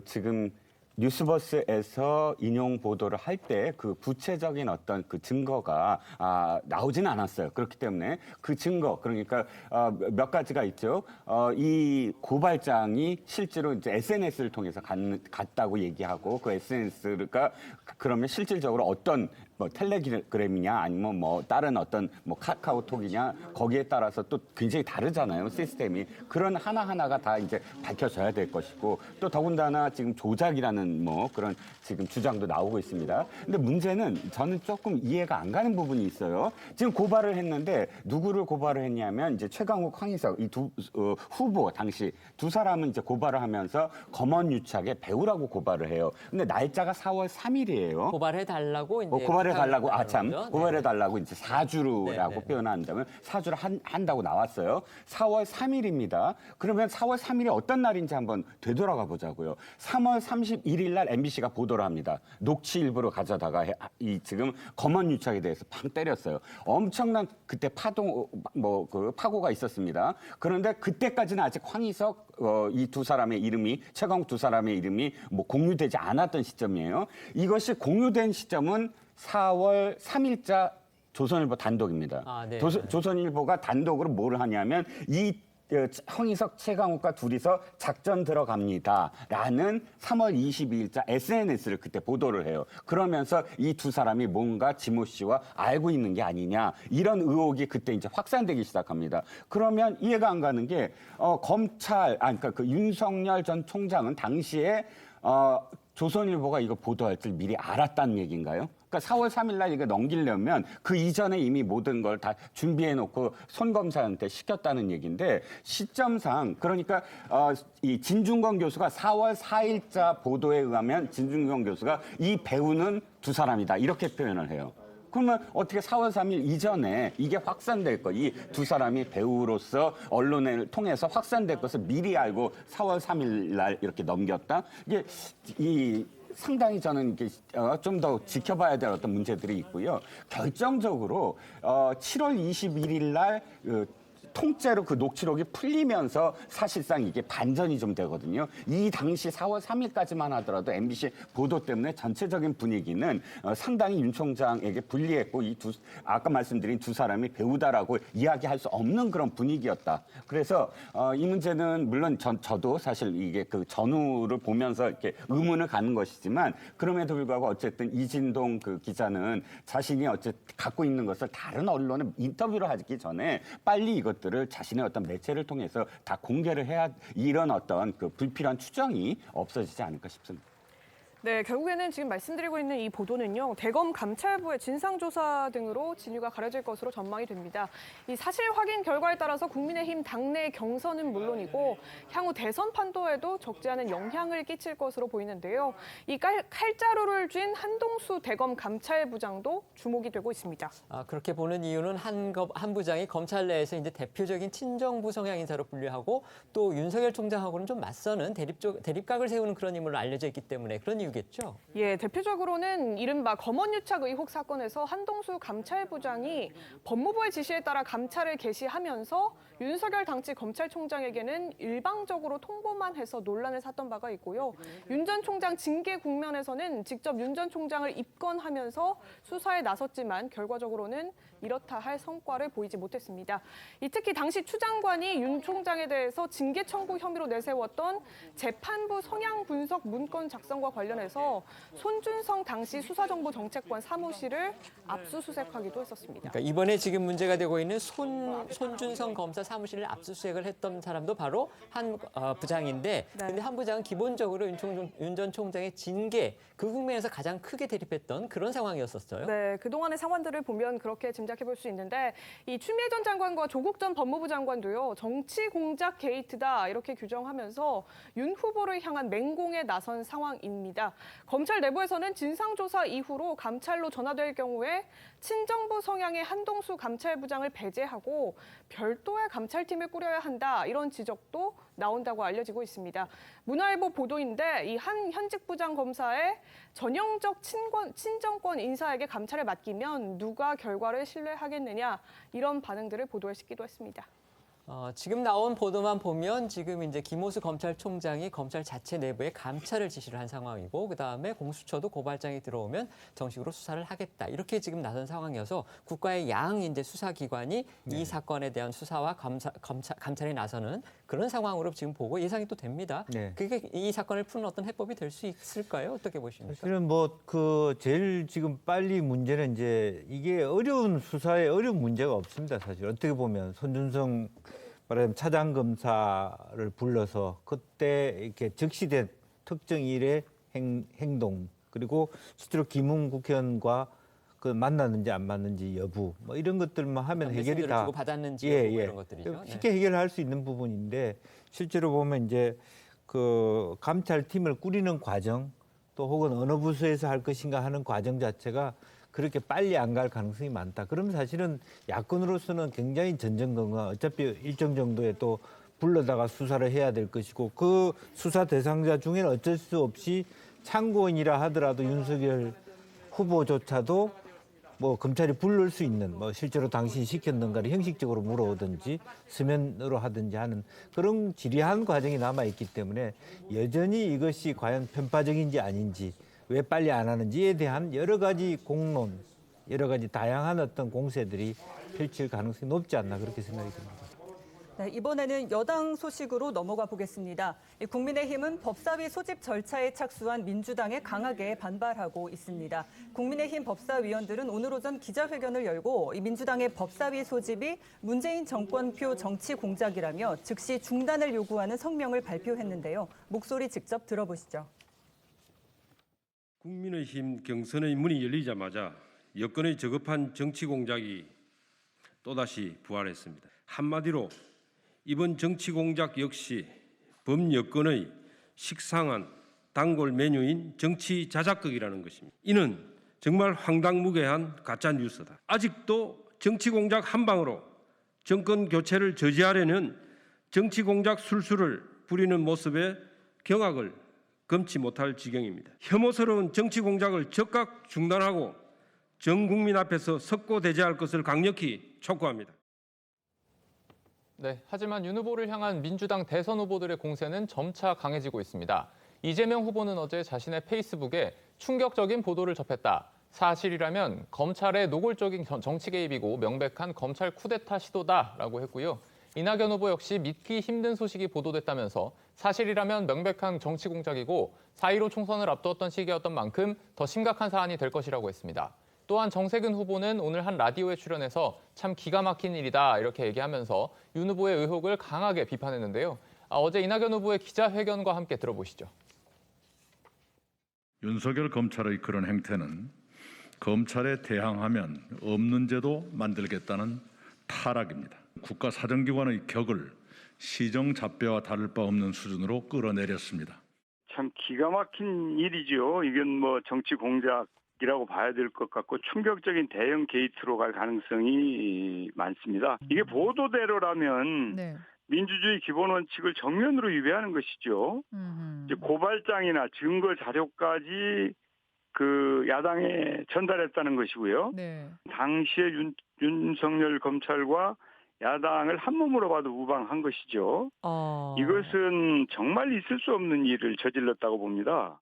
지금 뉴스버스에서 인용 보도를 할 때 그 구체적인 어떤 그 증거가 나오지는 않았어요. 그렇기 때문에 그 증거 그러니까 몇 가지가 있죠. 이 고발장이 실제로 이제 SNS를 통해서 갔다고 얘기하고 그 SNS가 그러면 실질적으로 어떤 텔레그램이냐 아니면 다른 어떤 카카오톡이냐 거기에 따라서 또 굉장히 다르잖아요. 시스템이. 그런 하나하나가 다 이제 밝혀져야 될 것이고 또 더군다나 지금 조작이라는 그런 지금 주장도 나오고 있습니다. 근데 문제는 저는 조금 이해가 안 가는 부분이 있어요. 지금 고발을 했는데 누구를 고발을 했냐면 이제 최강욱, 황희석 이 두 후보 당시 두 사람은 이제 고발을 하면서 검언유착의 배우라고 고발을 해요. 근데 날짜가 4월 3일이에요. 고발해달라고 이제 고발해달라고 고발해달라고 이제 사주라고 표현한다면 사주를 한다고 나왔어요. 4월 3일입니다. 그러면 4월 3일이 어떤 날인지 한번 되돌아가 보자고요. 3월 31일 날 MBC가 보도를 합니다. 녹취 일부를 가져다가 지금 검언유착에 대해서 팡 때렸어요. 엄청난 그때 파고가 있었습니다. 그런데 그때까지는 아직 황희석 이 두 사람의 이름이 최강욱 두 사람의 이름이 공유되지 않았던 시점이에요. 이것이 공유된 시점은 4월 3일자 조선일보 단독입니다. 조선일보가 단독으로 뭘 하냐면 이 황희석, 최강욱과 둘이서 작전 들어갑니다라는 3월 22일자 SNS를 그때 보도를 해요. 그러면서 이 두 사람이 뭔가 지모 씨와 알고 있는 게 아니냐 이런 의혹이 그때 이제 확산되기 시작합니다. 그러면 이해가 안 가는 게 그러니까 그 윤석열 전 총장은 당시에 조선일보가 이거 보도할 줄 미리 알았다는 얘기인가요? 그러니까 4월 3일 날 이거 넘기려면 그 이전에 이미 모든 걸 다 준비해놓고 손 검사한테 시켰다는 얘기인데 시점상 그러니까 이 진중권 교수가 4월 4일자 보도에 의하면 진중권 교수가 이 배우는 두 사람이다 이렇게 표현을 해요. 그러면 어떻게 4월 3일 이전에 이게 확산될 거, 이 두 사람이 배우로서 언론을 통해서 확산될 것을 미리 알고 4월 3일 날 이렇게 넘겼다? 이게 상당히 저는 좀 더 지켜봐야 될 어떤 문제들이 있고요. 결정적으로 7월 21일 날 통째로 그 녹취록이 풀리면서 사실상 이게 반전이 좀 되거든요. 이 당시 4월 3일까지만 하더라도 MBC 보도 때문에 전체적인 분위기는 상당히 윤 총장에게 불리했고 아까 말씀드린 두 사람이 배우다라고 이야기할 수 없는 그런 분위기였다. 그래서 이 문제는 물론 저도 사실 이게 그 전후를 보면서 이렇게 의문을 갖는 것이지만 그럼에도 불구하고 어쨌든 이진동 그 기자는 자신이 어쨌든 갖고 있는 것을 다른 언론에 인터뷰를 하기 전에 빨리 이것들을 자신의 어떤 매체를 통해서 다 공개를 해야 이런 어떤 그 불필요한 추정이 없어지지 않을까 싶습니다. 네, 결국에는 지금 말씀드리고 있는 이 보도는요, 대검 감찰부의 진상조사 등으로 진위가 가려질 것으로 전망이 됩니다. 이 사실 확인 결과에 따라서 국민의힘 당내 경선은 물론이고 향후 대선 판도에도 적지 않은 영향을 끼칠 것으로 보이는데요. 이 칼자루를 쥔 한동수 대검 감찰부장도 주목이 되고 있습니다. 그렇게 보는 이유는 한 부장이 검찰 내에서 이제 대표적인 친정부 성향 인사로 분류하고 또 윤석열 총장하고는 좀 맞서는 대립각을 세우는 그런 인물로 알려져 있기 때문에 그런 이유. 겠죠? 예, 대표적으로는 이른바 검언유착 의혹 사건에서 한동수 감찰부장이 법무부의 지시에 따라 감찰을 개시하면서 윤석열 당시 검찰총장에게는 일방적으로 통보만 해서 논란을 샀던 바가 있고요. 윤 전 총장 징계 국면에서는 직접 윤 전 총장을 입건하면서 수사에 나섰지만 결과적으로는 이렇다 할 성과를 보이지 못했습니다. 특히 당시 추 장관이 윤 총장에 대해서 징계 청구 혐의로 내세웠던 재판부 성향 분석 문건 작성과 관련해서 손준성 당시 수사정보정책관 사무실을 압수수색하기도 했었습니다. 그러니까 이번에 지금 문제가 되고 있는 손준성 검사 사무실을 압수수색을 했던 사람도 바로 한 부장인데, 근데 한 부장은 기본적으로 윤 전 총장의 징계 그 국면에서 가장 크게 대립했던 그런 상황이었었어요. 네, 그동안의 상황들을 보면 그렇게 짐작해볼 수 있는데 이 추미애 전 장관과 조국 전 법무부 장관도요. 정치 공작 게이트다 이렇게 규정하면서 윤 후보를 향한 맹공에 나선 상황입니다. 검찰 내부에서는 진상조사 이후로 감찰로 전화될 경우에 친정부 성향의 한동수 감찰부장을 배제하고 별도의 감찰팀을 꾸려야 한다 이런 지적도 나온다고 알려지고 있습니다. 문화일보 보도인데 이 한 현직 부장 검사의 전형적 친정권 인사에게 감찰을 맡기면 누가 결과를 신뢰하겠느냐 이런 반응들을 보도에 싣기도 했습니다. 지금 나온 보도만 보면 지금 이제 김호수 검찰총장이 검찰 자체 내부에 감찰을 지시를 한 상황이고 그다음에 공수처도 고발장이 들어오면 정식으로 수사를 하겠다. 이렇게 지금 나선 상황이어서 국가의 양 이제 수사기관이 이 사건에 대한 수사와 감찰에 나서는 그런 상황으로 지금 보고 예상이 또 됩니다. 그게 이 사건을 푸는 어떤 해법이 될 수 있을까요? 어떻게 보십니까? 사실은 제일 지금 빨리 문제는 이제 이게 어려운 수사에 어려운 문제가 없습니다. 사실 어떻게 보면 손준성 말하자면 차장검사를 불러서 그때 이렇게 적시된 특정 일의 행동 그리고 실제로 김웅 국회의원과 그 만났는지 안 만났는지 여부 뭐 이런 것들만 하면 해결이 다 주고 받았는지 이런 것들이죠. 쉽게 해결할 수 있는 부분인데 실제로 보면 이제 그 감찰팀을 꾸리는 과정 또 혹은 어느 부서에서 할 것인가 하는 과정 자체가 그렇게 빨리 안 갈 가능성이 많다. 그럼 사실은 야권으로서는 굉장히 전전긍긍. 어차피 일정 정도의 또 불러다가 수사를 해야 될 것이고 그 수사 대상자 중에는 어쩔 수 없이 참고인이라 하더라도 윤석열 후보조차도 뭐 검찰이 부를 수 있는 뭐 실제로 당신이 시켰는가를 형식적으로 물어오든지 서면으로 하든지 하는 그런 지리한 과정이 남아 있기 때문에 여전히 이것이 과연 편파적인지 아닌지 왜 빨리 안 하는지에 대한 여러 가지 공론, 여러 가지 다양한 어떤 공세들이 펼칠 가능성이 높지 않나 그렇게 생각이 듭니다. 네, 이번에는 여당 소식으로 넘어가 보겠습니다. 국민의힘은 법사위 소집 절차에 착수한 민주당에 강하게 반발하고 있습니다. 국민의힘 법사위원들은 오늘 오전 기자회견을 열고 민주당의 법사위 소집이 문재인 정권표 정치 공작이라며 즉시 중단을 요구하는 성명을 발표했는데요. 목소리 직접 들어보시죠. 국민의힘 경선의 문이 열리자마자 여권의 저급한 정치 공작이 또다시 부활했습니다. 한마디로 이번 정치 공작 역시 범여권의 식상한 단골 메뉴인 정치 자작극이라는 것입니다. 이는 정말 황당무계한 가짜 뉴스다. 아직도 정치 공작 한 방으로 정권 교체를 저지하려는 정치 공작 술수를 부리는 모습에 경악을 금치 못할 지경입니다. 혐오스러운 정치 공작을 즉각 중단하고 전 국민 앞에서 석고대죄할 것을 강력히 촉구합니다. 네, 하지만 윤 후보를 향한 민주당 대선 후보들의 공세는 점차 강해지고 있습니다. 이재명 후보는 어제 자신의 페이스북에 충격적인 보도를 접했다. 사실이라면 검찰의 노골적인 정치 개입이고 명백한 검찰 쿠데타 시도다라고 했고요. 이낙연 후보 역시 믿기 힘든 소식이 보도됐다면서 사실이라면 명백한 정치 공작이고 4.15 총선을 앞두었던 시기였던 만큼 더 심각한 사안이 될 것이라고 했습니다. 또한 정세균 후보는 오늘 한 라디오에 출연해서 참 기가 막힌 일이다 이렇게 얘기하면서 윤 후보의 의혹을 강하게 비판했는데요. 어제 이낙연 후보의 기자회견과 함께 들어보시죠. 윤석열 검찰의 그런 행태는 검찰에 대항하면 없는 제도 만들겠다는 타락입니다. 국가 사정기관의 격을 시정잡배와 다를 바 없는 수준으로 끌어내렸습니다. 참 기가 막힌 일이죠. 이건 뭐 정치 공작이라고 봐야 될 것 같고 충격적인 대형 게이트로 갈 가능성이 많습니다. 이게 보도대로라면 민주주의 기본 원칙을 정면으로 위배하는 것이죠. 이제 고발장이나 증거 자료까지 그 야당에 전달했다는 것이고요. 당시에 윤석열 검찰과 야당을 한 몸으로 봐도 무방한 것이죠. 이것은 정말 있을 수 없는 일을 저질렀다고 봅니다.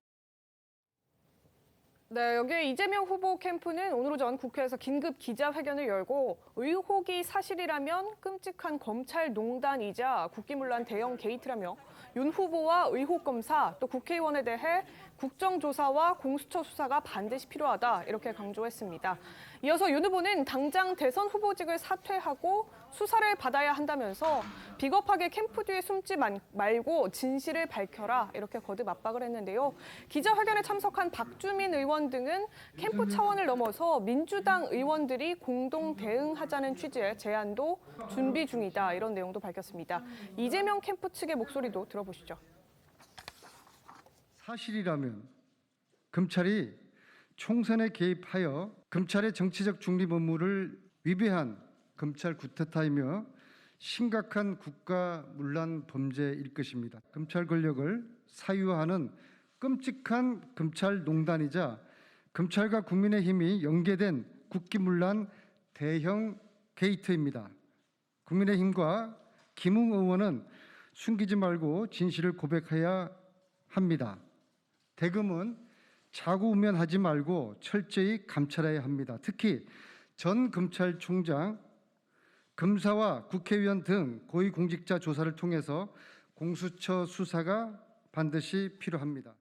네, 여기 이재명 후보 캠프는 오늘 오전 국회에서 긴급 기자회견을 열고 의혹이 사실이라면 끔찍한 검찰 농단이자 국기문란 대형 게이트라며 윤 후보와 의혹 검사 또 국회의원에 대해 국정조사와 공수처 수사가 반드시 필요하다 이렇게 강조했습니다. 이어서 윤 후보는 당장 대선 후보직을 사퇴하고 수사를 받아야 한다면서 비겁하게 캠프 뒤에 숨지 말고 진실을 밝혀라 이렇게 거듭 압박을 했는데요. 기자회견에 참석한 박주민 의원 등은 캠프 차원을 넘어서 민주당 의원들이 공동 대응하자는 취지의 제안도 준비 중이다 이런 내용도 밝혔습니다. 이재명 캠프 측의 목소리도 들어보시죠. 사실이라면 검찰이 총선에 개입하여 검찰의 정치적 중립 의무를 위배한 검찰 쿠데타이며 심각한 국가 문란 범죄일 것입니다. 검찰 권력을 사유화하는 끔찍한 검찰 농단이자 검찰과 국민의힘이 연계된 국기문란 대형 게이트입니다. 국민의힘과 김웅 의원은 숨기지 말고 진실을 고백해야 합니다. 대검은 자구우면하지 말고 철저히 감찰해야 합니다. 특히 전 검찰총장, 검사와 국회의원 등 고위공직자 조사를 통해서 공수처 수사가 반드시 필요합니다.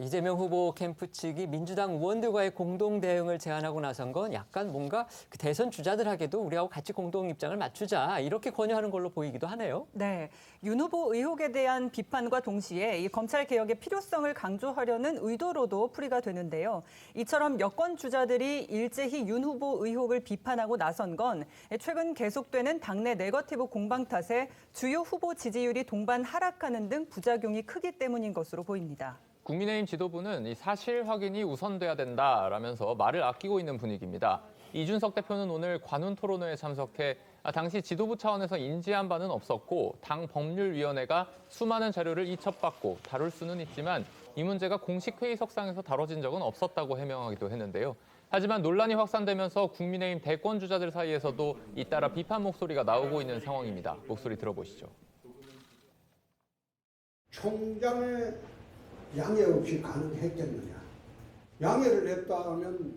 이재명 후보 캠프 측이 민주당 의원들과의 공동 대응을 제안하고 나선 건 약간 뭔가 그 대선 주자들에게도 우리하고 같이 공동 입장을 맞추자 이렇게 권유하는 걸로 보이기도 하네요. 네, 윤 후보 의혹에 대한 비판과 동시에 이 검찰 개혁의 필요성을 강조하려는 의도로도 풀이가 되는데요. 이처럼 여권 주자들이 일제히 윤 후보 의혹을 비판하고 나선 건 최근 계속되는 당내 네거티브 공방 탓에 주요 후보 지지율이 동반 하락하는 등 부작용이 크기 때문인 것으로 보입니다. 국민의힘 지도부는 이 사실 확인이 우선돼야 된다라면서 말을 아끼고 있는 분위기입니다. 이준석 대표는 오늘 관훈 토론회에 참석해 당시 지도부 차원에서 인지한 바는 없었고 당 법률위원회가 수많은 자료를 이첩받고 다룰 수는 있지만 이 문제가 공식 회의석상에서 다뤄진 적은 없었다고 해명하기도 했는데요. 하지만 논란이 확산되면서 국민의힘 대권 주자들 사이에서도 잇따라 비판 목소리가 나오고 있는 상황입니다. 목소리 들어보시죠. 총장의 양해 없이 가능했겠느냐. 양해를 했다면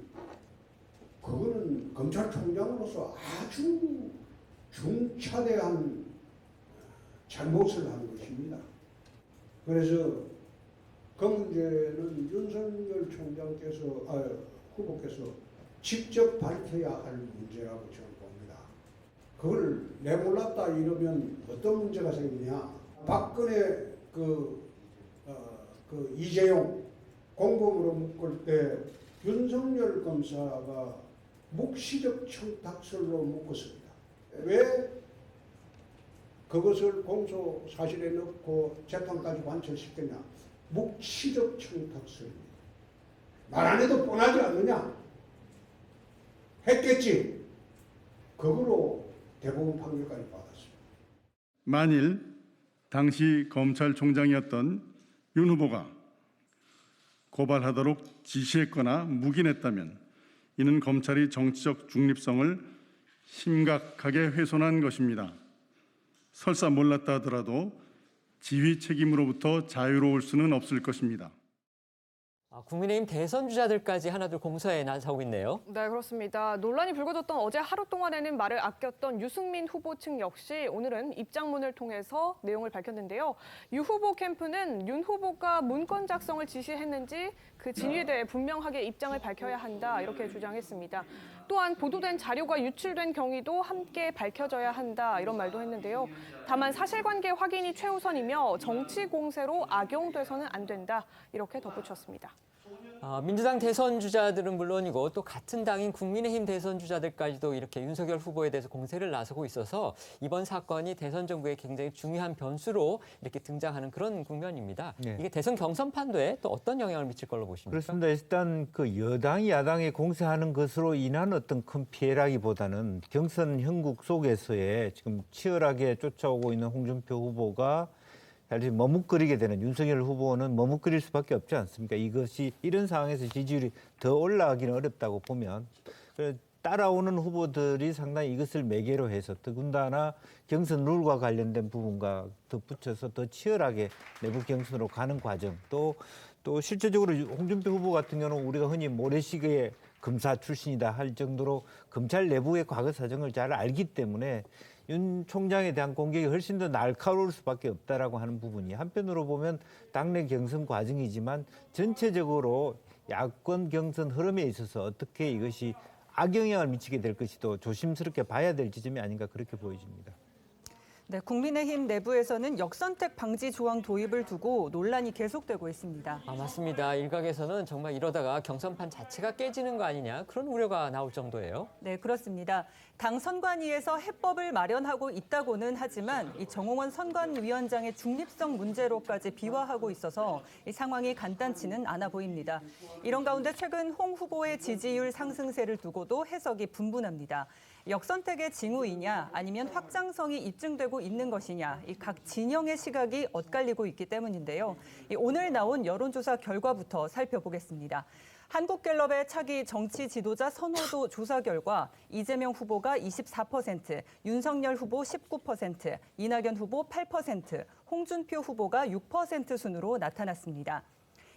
그거는 검찰총장으로서 아주 중차대한 잘못을 한 것입니다. 그래서 그 문제는 윤석열 총장께서, 후보께서 직접 밝혀야 할 문제라고 저는 봅니다. 그걸 내몰랐다 이러면 어떤 문제가 생기냐. 박근혜 그 이재용 공범으로 묶을 때 윤석열 검사가 묵시적 청탁설로 묶었습니다. 왜 그것을 공소 사실에 넣고 재판까지 완철시켰냐? 묵시적 청탁설입니다. 말 안 해도 뻔하지 않느냐? 했겠지. 그거로 대법원 판결까지 받았습니다. 만일 당시 검찰총장이었던 윤 후보가 고발하도록 지시했거나 묵인했다면 이는 검찰이 정치적 중립성을 심각하게 훼손한 것입니다. 설사 몰랐다 하더라도 지휘 책임으로부터 자유로울 수는 없을 것입니다. 국민의힘 대선 주자들까지 하나둘 공서에 나서고 있네요. 네, 그렇습니다. 논란이 불거졌던 어제 하루 동안에는 말을 아꼈던 유승민 후보 측 역시 오늘은 입장문을 통해서 내용을 밝혔는데요. 유 후보 캠프는 윤 후보가 문건 작성을 지시했는지 그 진위에 대해 분명하게 입장을 밝혀야 한다 이렇게 주장했습니다. 또한 보도된 자료가 유출된 경위도 함께 밝혀져야 한다 이런 말도 했는데요. 다만 사실관계 확인이 최우선이며 정치 공세로 악용돼서는 안 된다 이렇게 덧붙였습니다. 민주당 대선 주자들은 물론이고 또 같은 당인 국민의힘 대선 주자들까지도 이렇게 윤석열 후보에 대해서 공세를 나서고 있어서 이번 사건이 대선 정부의 굉장히 중요한 변수로 이렇게 등장하는 그런 국면입니다. 네. 이게 대선 경선 판도에 또 어떤 영향을 미칠 걸로 보십니까? 그렇습니다. 일단 그 여당이 야당에 공세하는 것으로 인한 어떤 큰 피해라기보다는 경선 형국 속에서의 지금 치열하게 쫓아오고 있는 홍준표 후보가 사실 머뭇거리게 되는 윤석열 후보는 머뭇거릴 수밖에 없지 않습니까? 이것이 이런 상황에서 지지율이 더 올라가기는 어렵다고 보면 따라오는 후보들이 상당히 이것을 매개로 해서 더군다나 경선 룰과 관련된 부분과 덧붙여서 더 치열하게 내부 경선으로 가는 과정 또 실제적으로 홍준표 후보 같은 경우는 우리가 흔히 모래시계의 검사 출신이다 할 정도로 검찰 내부의 과거 사정을 잘 알기 때문에 윤 총장에 대한 공격이 훨씬 더 날카로울 수밖에 없다라고 하는 부분이 한편으로 보면 당내 경선 과정이지만 전체적으로 야권 경선 흐름에 있어서 어떻게 이것이 악영향을 미치게 될 것이도 조심스럽게 봐야 될 지점이 아닌가 그렇게 보여집니다. 네, 국민의힘 내부에서는 역선택 방지 조항 도입을 두고 논란이 계속되고 있습니다. 맞습니다. 일각에서는 정말 이러다가 경선판 자체가 깨지는 거 아니냐 그런 우려가 나올 정도예요. 네, 그렇습니다. 당 선관위에서 해법을 마련하고 있다고는 하지만 이 정홍원 선관위원장의 중립성 문제로까지 비화하고 있어서 이 상황이 간단치는 않아 보입니다. 이런 가운데 최근 홍 후보의 지지율 상승세를 두고도 해석이 분분합니다. 역선택의 징후이냐 아니면 확장성이 입증되고 있는 것이냐 이 각 진영의 시각이 엇갈리고 있기 때문인데요. 오늘 나온 여론조사 결과부터 살펴보겠습니다. 한국갤럽의 차기 정치 지도자 선호도 조사 결과 이재명 후보가 24%, 윤석열 후보 19%, 이낙연 후보 8%, 홍준표 후보가 6% 순으로 나타났습니다.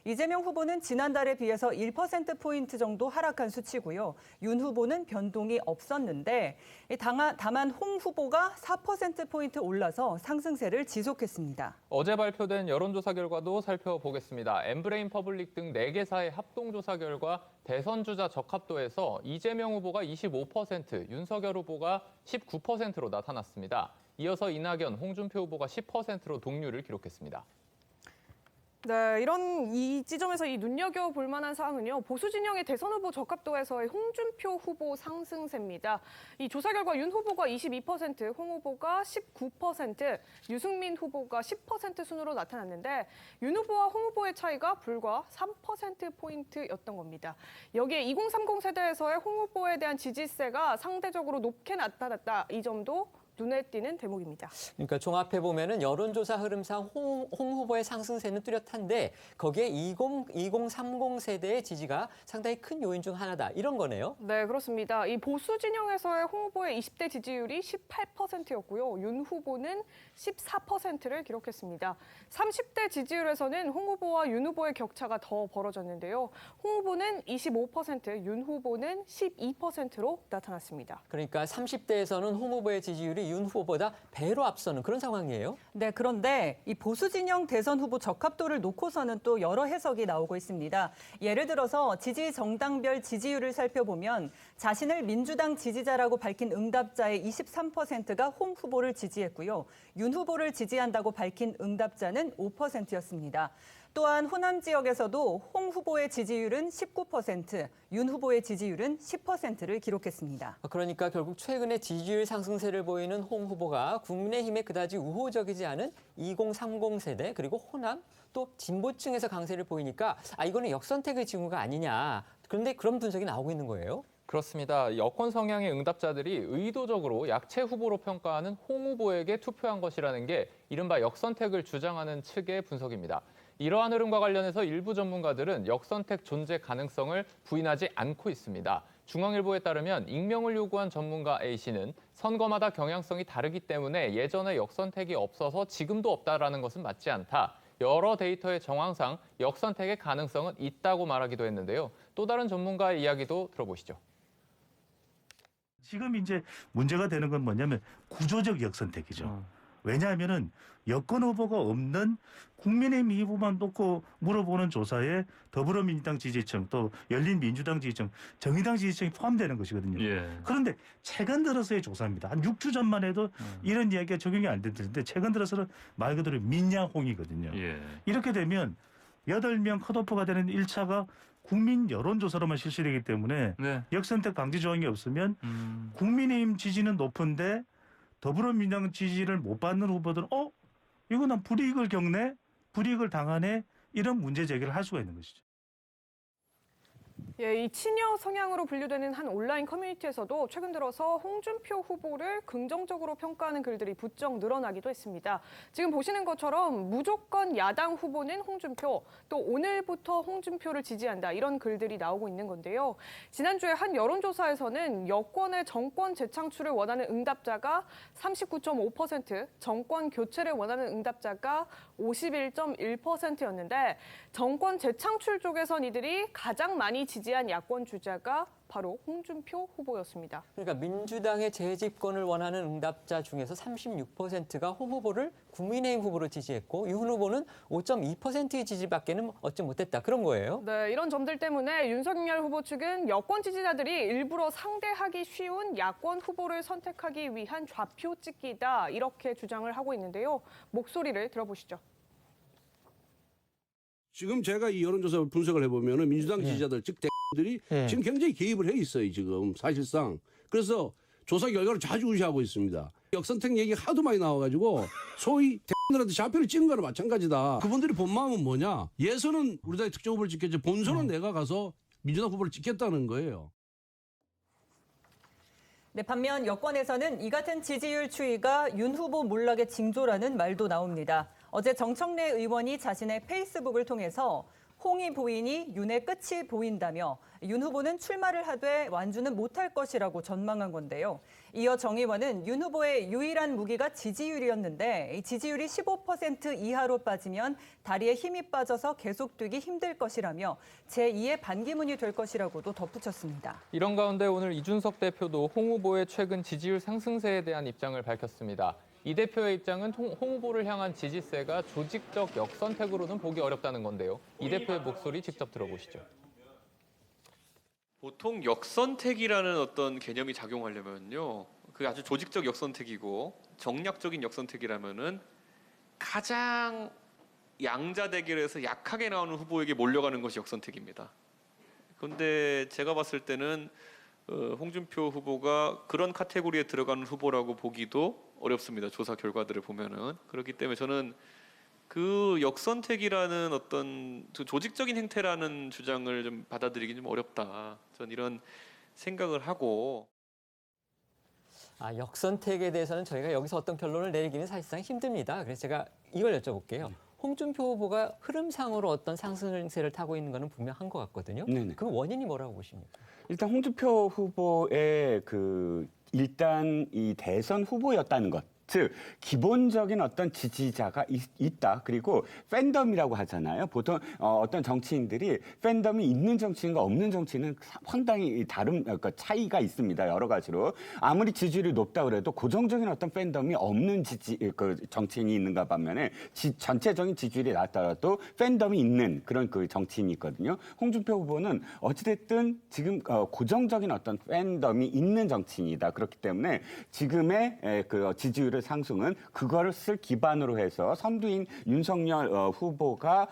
이재명 후보는 지난달에 비해서 1%포인트 정도 하락한 수치고요. 윤 후보는 변동이 없었는데 다만 홍 후보가 4%포인트 올라서 상승세를 지속했습니다. 어제 발표된 여론조사 결과도 살펴보겠습니다. 엠브레인 퍼블릭 등 4개사의 합동조사 결과 대선 주자 적합도에서 이재명 후보가 25%, 윤석열 후보가 19%로 나타났습니다. 이어서 이낙연, 홍준표 후보가 10%로 동률을 기록했습니다. 네, 이 지점에서 이 눈여겨볼 만한 사항은요. 보수 진영의 대선 후보 적합도에서의 홍준표 후보 상승세입니다. 이 조사 결과 윤 후보가 22%, 홍 후보가 19%, 유승민 후보가 10% 순으로 나타났는데 윤 후보와 홍 후보의 차이가 불과 3%포인트였던 겁니다. 여기에 2030 세대에서의 홍 후보에 대한 지지세가 상대적으로 높게 나타났다. 이 점도 눈에 띄는 대목입니다. 그러니까 종합해 보면은 여론조사 흐름상 홍 후보의 상승세는 뚜렷한데 거기에 2030 세대의 지지가 상당히 큰 요인 중 하나다 이런 거네요. 네, 그렇습니다. 이 보수 진영에서의 홍 후보의 20대 지지율이 18%였고요. 윤 후보는 14%를 기록했습니다. 30대 지지율에서는 홍 후보와 윤 후보의 격차가 더 벌어졌는데요. 홍 후보는 25%, 윤 후보는 12%로 나타났습니다. 그러니까 30대에서는 홍 후보의 지지율이 윤 후보보다 배로 앞서는 그런 상황이에요. 네, 그런데 이 보수 진영 대선 후보 적합도를 놓고서는 또 여러 해석이 나오고 있습니다. 예를 들어서 지지 정당별 지지율을 살펴보면 자신을 민주당 지지자라고 밝힌 응답자의 23%가 홍 후보를 지지했고요. 윤 후보를 지지한다고 밝힌 응답자는 5%였습니다. 또한 호남 지역에서도 홍 후보의 지지율은 19%, 윤 후보의 지지율은 10%를 기록했습니다. 그러니까 결국 최근에 지지율 상승세를 보이는 홍 후보가 국민의힘에 그다지 우호적이지 않은 2030 세대 그리고 호남 또 진보층에서 강세를 보이니까 이거는 역선택의 징후가 아니냐. 그런데 그런 분석이 나오고 있는 거예요. 그렇습니다. 여권 성향의 응답자들이 의도적으로 약체 후보로 평가하는 홍 후보에게 투표한 것이라는 게 이른바 역선택을 주장하는 측의 분석입니다. 이러한 흐름과 관련해서 일부 전문가들은 역선택 존재 가능성을 부인하지 않고 있습니다. 중앙일보에 따르면 익명을 요구한 전문가 A씨는 선거마다 경향성이 다르기 때문에 예전에 역선택이 없어서 지금도 없다라는 것은 맞지 않다. 여러 데이터의 정황상 역선택의 가능성은 있다고 말하기도 했는데요. 또 다른 전문가의 이야기도 들어보시죠. 지금 이제 문제가 되는 건 뭐냐면 구조적 역선택이죠. 왜냐하면은 여권 후보가 없는 국민의힘 후보만 놓고 물어보는 조사에 더불어민주당 지지층 또 열린민주당 지지층, 정의당 지지층이 포함되는 것이거든요. 그런데 최근 들어서의 조사입니다. 한 6주 전만 해도 이런 이야기가 적용이 안 됐는데 최근 들어서는 말 그대로 민야홍이거든요. 이렇게 되면 8명 컷오프가 되는 1차가 국민 여론조사로만 실시되기 때문에 역선택 방지 조항이 없으면 국민의힘 지지는 높은데 더불어민주당 지지를 못 받는 후보들은 이거 난 불이익을 겪네, 불이익을 당하네 이런 문제 제기를 할 수가 있는 것이죠. 이 친여 성향으로 분류되는 한 온라인 커뮤니티에서도 최근 들어서 홍준표 후보를 긍정적으로 평가하는 글들이 부쩍 늘어나기도 했습니다. 지금 보시는 것처럼 무조건 야당 후보는 홍준표, 또 오늘부터 홍준표를 지지한다 이런 글들이 나오고 있는 건데요. 지난주에 한 여론조사에서는 여권의 정권 재창출을 원하는 응답자가 39.5%, 정권 교체를 원하는 응답자가 51.1%였는데 정권 재창출 쪽에선 이들이 가장 많이 지지한 야권 주자가 바로 홍준표 후보였습니다. 그러니까 민주당의 재집권을 원하는 응답자 중에서 36%가 홍 후보를 국민의힘 후보로 지지했고 윤 후보는 5.2%의 지지밖에는 얻지 못했다. 그런 거예요. 네, 이런 점들 때문에 윤석열 후보 측은 여권 지지자들이 일부러 상대하기 쉬운 야권 후보를 선택하기 위한 좌표 찍기다 이렇게 주장을 하고 있는데요. 목소리를 들어보시죠. 지금 제가 이 여론조사 분석을 해보면 민주당 지지자들 즉 대들이 지금 굉장히 개입을 해 있어요. 지금 사실상. 그래서 조사 결과를 좌지우지하고 있습니다. 역선택 얘기 하도 많이 나와가지고 소위 대들한테 좌표를 찍은 거나 마찬가지다. 그분들이 본 마음은 뭐냐. 예선은 우리 당의 특정 후보를 찍겠지. 본선은 내가 가서 민주당 후보를 찍겠다는 거예요. 네, 반면 여권에서는 이 같은 지지율 추이가 윤 후보 몰락의 징조라는 말도 나옵니다. 어제 정청래 의원이 자신의 페이스북을 통해서 홍이 보이니 윤의 끝이 보인다며 윤 후보는 출마를 하되 완주는 못할 것이라고 전망한 건데요. 이어 정 의원은 윤 후보의 유일한 무기가 지지율이었는데 이 지지율이 15% 이하로 빠지면 다리에 힘이 빠져서 계속 뛰기 힘들 것이라며 제2의 반기문이 될 것이라고도 덧붙였습니다. 이런 가운데 오늘 이준석 대표도 홍 후보의 최근 지지율 상승세에 대한 입장을 밝혔습니다. 이 대표의 입장은 홍 후보를 향한 지지세가 조직적 역선택으로는 보기 어렵다는 건데요. 이 대표의 목소리 직접 들어보시죠. 보통 역선택이라는 어떤 개념이 작용하려면요, 그게 아주 조직적 역선택이고 정략적인 역선택이라면은 가장 양자 대결에서 약하게 나오는 후보에게 몰려가는 것이 역선택입니다. 그런데 제가 봤을 때는 홍준표 후보가 그런 카테고리에 들어가는 후보라고 보기도 어렵습니다. 조사 결과들을 보면은. 그렇기 때문에 저는 그 역선택이라는 어떤 조직적인 행태라는 주장을 좀 받아들이기 좀 어렵다. 저는 이런 생각을 하고. 역선택에 대해서는 저희가 여기서 어떤 결론을 내리기는 사실상 힘듭니다. 그래서 제가 이걸 여쭤볼게요. 홍준표 후보가 흐름상으로 어떤 상승세를 타고 있는 것은 분명한 것 같거든요. 그 원인이 뭐라고 보십니까? 일단 홍준표 후보의 일단 이 대선 후보였다는 것. 즉 기본적인 어떤 지지자가 있다. 그리고 팬덤이라고 하잖아요. 보통 어떤 정치인들이 팬덤이 있는 정치인과 없는 정치인은 상당히 다른 차이가 있습니다. 여러 가지로. 아무리 지지율이 높다 그래도 고정적인 어떤 팬덤이 없는 정치인이 있는가 반면에 전체적인 지지율이 낮더라도 팬덤이 있는 그런 정치인이 있거든요. 홍준표 후보는 어찌됐든 지금 고정적인 어떤 팬덤이 있는 정치인이다. 그렇기 때문에 지금의 지지율을 상승은 그거를 기반으로 해서 선두인 윤석열 후보가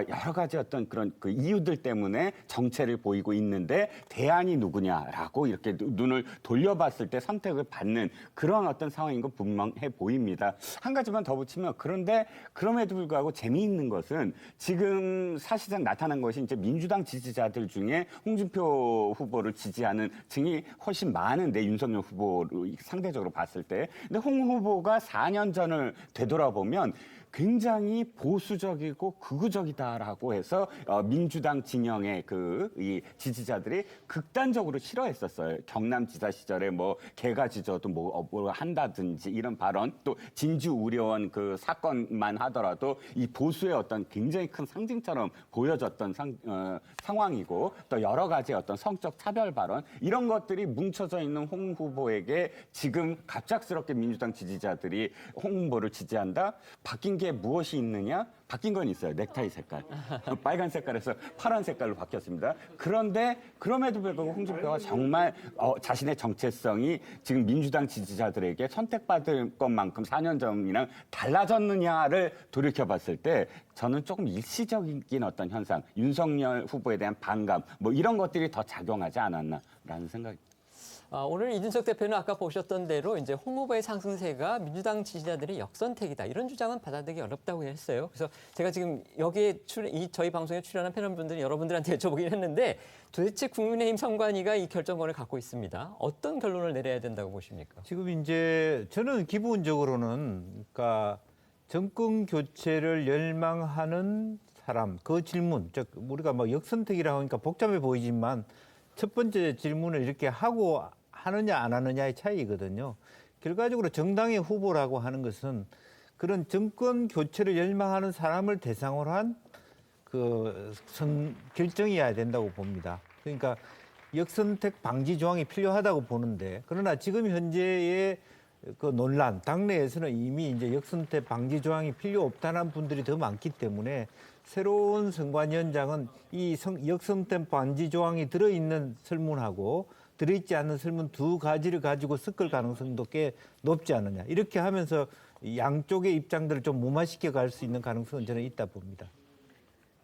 여러 가지 어떤 그런 이유들 때문에 정체를 보이고 있는데 대안이 누구냐라고 이렇게 눈을 돌려봤을 때 선택을 받는 그런 어떤 상황인 건 분명해 보입니다. 한 가지만 더 붙이면 그런데 그럼에도 불구하고 재미있는 것은 지금 사실상 나타난 것이 이제 민주당 지지자들 중에 홍준표 후보를 지지하는 층이 훨씬 많은데 윤석열 후보를 상대적으로 봤을 때 근데 홍 후보가 4년 전을 되돌아보면 굉장히 보수적이고 극우적이다라고 해서 민주당 진영의 이 지지자들이 극단적으로 싫어했었어요. 경남지사 시절에 뭐 개가 짖어도 뭐 한다든지 이런 발언, 또 진주 우려원 그 사건만 하더라도 이 보수의 어떤 굉장히 큰 상징처럼 보여졌던 상황이고, 또 여러 가지 어떤 성적 차별 발언 이런 것들이 뭉쳐져 있는 홍 후보에게 지금 갑작스럽게 민주당 지지자들이 홍 후보를 지지한다? 바뀐 게 무엇이 있느냐? 바뀐 건 있어요. 넥타이 색깔. 빨간 색깔에서 파란 색깔로 바뀌었습니다. 그런데 그럼에도 불구하고 홍준표가 정말 자신의 정체성이 지금 민주당 지지자들에게 선택받을 것만큼 4년 전이랑 달라졌느냐를 돌이켜봤을 때 저는 조금 일시적인 어떤 현상, 윤석열 후보에 대한 반감 뭐 이런 것들이 더 작용하지 않았나라는 생각이. 오늘 이준석 대표는 아까 보셨던 대로 이제 홍 후보의 상승세가 민주당 지지자들의 역선택이다. 이런 주장은 받아들이기 어렵다고 했어요. 그래서 제가 지금 여기에 저희 방송에 출연한 패널분들 여러분들한테 여쭤보긴 했는데 도대체 국민의힘 선관위가 이 결정권을 갖고 있습니다. 어떤 결론을 내려야 된다고 보십니까? 지금 이제 저는 기본적으로는 그러니까 정권 교체를 열망하는 사람 그 질문, 즉 우리가 뭐 역선택이라고 하니까 복잡해 보이지만 첫 번째 질문을 이렇게 하고 하느냐 안 하느냐의 차이거든요. 결과적으로 정당의 후보라고 하는 것은 그런 정권 교체를 열망하는 사람을 대상으로 한 결정이어야 된다고 봅니다. 그러니까 역선택 방지 조항이 필요하다고 보는데, 그러나 지금 현재의 그 논란, 당내에서는 이미 이제 역선택 방지 조항이 필요 없다는 분들이 더 많기 때문에 새로운 선관위원장은 이 역선택 방지 조항이 들어있는 설문하고 들어있지 않는 설문 두 가지를 가지고 섞을 가능성도 꽤 높지 않느냐. 이렇게 하면서 양쪽의 입장들을 좀 무마시켜 갈 수 있는 가능성은 저는 있다 봅니다.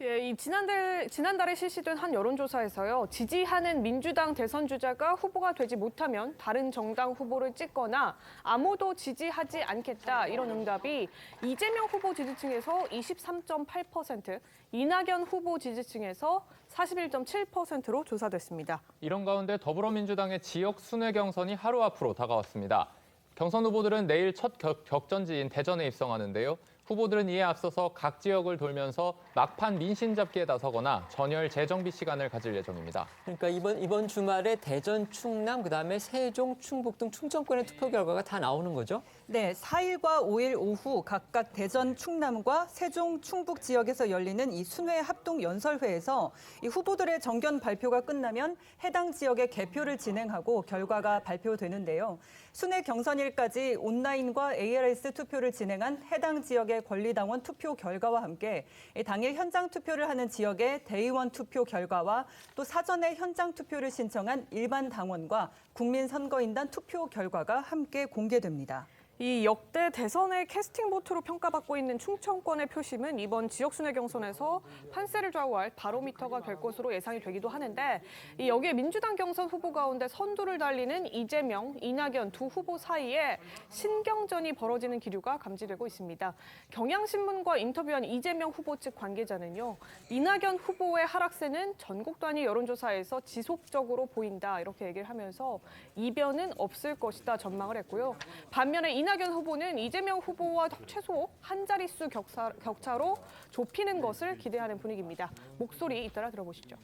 예, 지난달에 실시된 한 여론조사에서요, 지지하는 민주당 대선 주자가 후보가 되지 못하면 다른 정당 후보를 찍거나 아무도 지지하지 않겠다, 이런 응답이 이재명 후보 지지층에서 23.8%, 이낙연 후보 지지층에서 41.7%로 조사됐습니다. 이런 가운데 더불어민주당의 지역 순회 경선이 하루 앞으로 다가왔습니다. 경선 후보들은 내일 첫 격전지인 대전에 입성하는데요. 후보들은 이에 앞서서 각 지역을 돌면서 막판 민심 잡기에 나서거나 전열 재정비 시간을 가질 예정입니다. 그러니까 이번 주말에 대전, 충남, 그다음에 세종, 충북 등 충청권의 투표 결과가 다 나오는 거죠? 네, 4일과 5일 오후 각각 대전, 충남과 세종, 충북 지역에서 열리는 이 순회 합동 연설회에서 이 후보들의 정견 발표가 끝나면 해당 지역의 개표를 진행하고 결과가 발표되는데요. 순회 경선일까지 온라인과 ARS 투표를 진행한 해당 지역의 권리당원 투표 결과와 함께 당일 현장 투표를 하는 지역의 대의원 투표 결과와 또 사전에 현장 투표를 신청한 일반 당원과 국민선거인단 투표 결과가 함께 공개됩니다. 이 역대 대선의 캐스팅 보트로 평가받고 있는 충청권의 표심은 이번 지역순회 경선에서 판세를 좌우할 바로미터가 될 것으로 예상이 되기도 하는데, 여기에 민주당 경선 후보 가운데 선두를 달리는 이재명, 이낙연 두 후보 사이에 신경전이 벌어지는 기류가 감지되고 있습니다. 경향신문과 인터뷰한 이재명 후보 측 관계자는요, 이낙연 후보의 하락세는 전국 단위 여론조사에서 지속적으로 보인다, 이렇게 얘기를 하면서 이변은 없을 것이다 전망을 했고요. 반면에 이낙연 후보는 이재명 후보와 최소 한 자릿수 격차로 좁히는 것을 기대하는 분위기입니다. 목소리 잇따라 들어보시죠.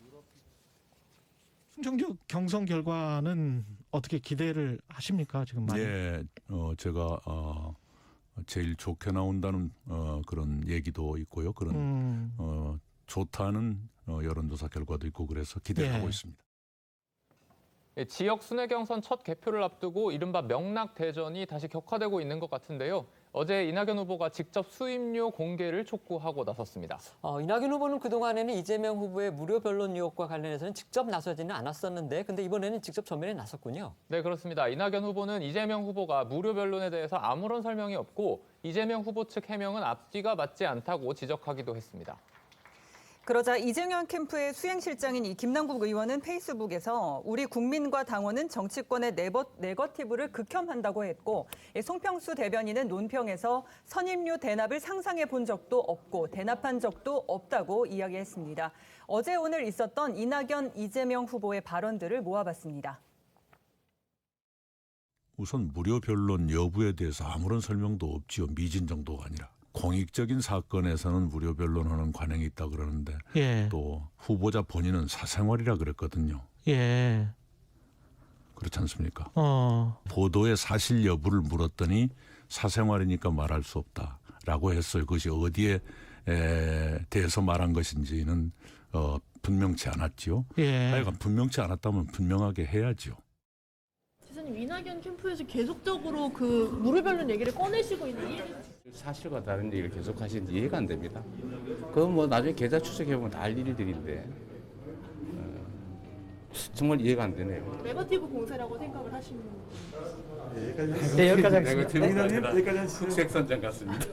충청지역 경선 결과는 어떻게 기대를 하십니까? 지금 많이? 예, 제가 제일 좋게 나온다는 그런 얘기도 있고요. 그런 좋다는 여론조사 결과도 있고 그래서 기대하고 있습니다. 지역 순회 경선 첫 개표를 앞두고 이른바 명락대전이 다시 격화되고 있는 것 같은데요. 어제 이낙연 후보가 직접 수임료 공개를 촉구하고 나섰습니다. 이낙연 후보는 그동안에는 이재명 후보의 무료 변론 의혹과 관련해서는 직접 나서지는 않았었는데, 근데 이번에는 직접 전면에 나섰군요. 네, 그렇습니다. 이낙연 후보는 이재명 후보가 무료 변론에 대해서 아무런 설명이 없고 이재명 후보 측 해명은 앞뒤가 맞지 않다고 지적하기도 했습니다. 그러자 이재명 캠프의 수행실장인 이 김남국 의원은 페이스북에서 우리 국민과 당원은 정치권의 네거티브를 극혐한다고 했고, 송평수 대변인은 논평에서 선임료 대납을 상상해 본 적도 없고 대납한 적도 없다고 이야기했습니다. 어제 오늘 있었던 이낙연, 이재명 후보의 발언들을 모아봤습니다. 우선 무료 변론 여부에 대해서 아무런 설명도 없지요. 미진 정도가 아니라 공익적인 사건에서는 무료 변론하는 관행이 있다 그러는데 예. 또 후보자 본인은 사생활이라 그랬거든요. 예. 그렇지 않습니까? 보도의 사실 여부를 물었더니 사생활이니까 말할 수 없다라고 했어요. 그것이 어디에 대해서 말한 것인지는 분명치 않았지요. 예. 하여간 분명치 않았다면 분명하게 해야죠. 지사님, 이낙연 캠프에서 계속적으로 그 무료 변론 얘기를 꺼내시고 있는 이유는 사실과 다른 얘기를 계속 하시는지 이해가 안 됩니다. 그건 뭐 나중에 계좌 추적해보면 다 알 일들인데 정말 이해가 안 되네요. 네거티브 공세라고 생각을 하시는 네, 여기까지 하겠습니다. 여기까지 숙색선장 같습니다.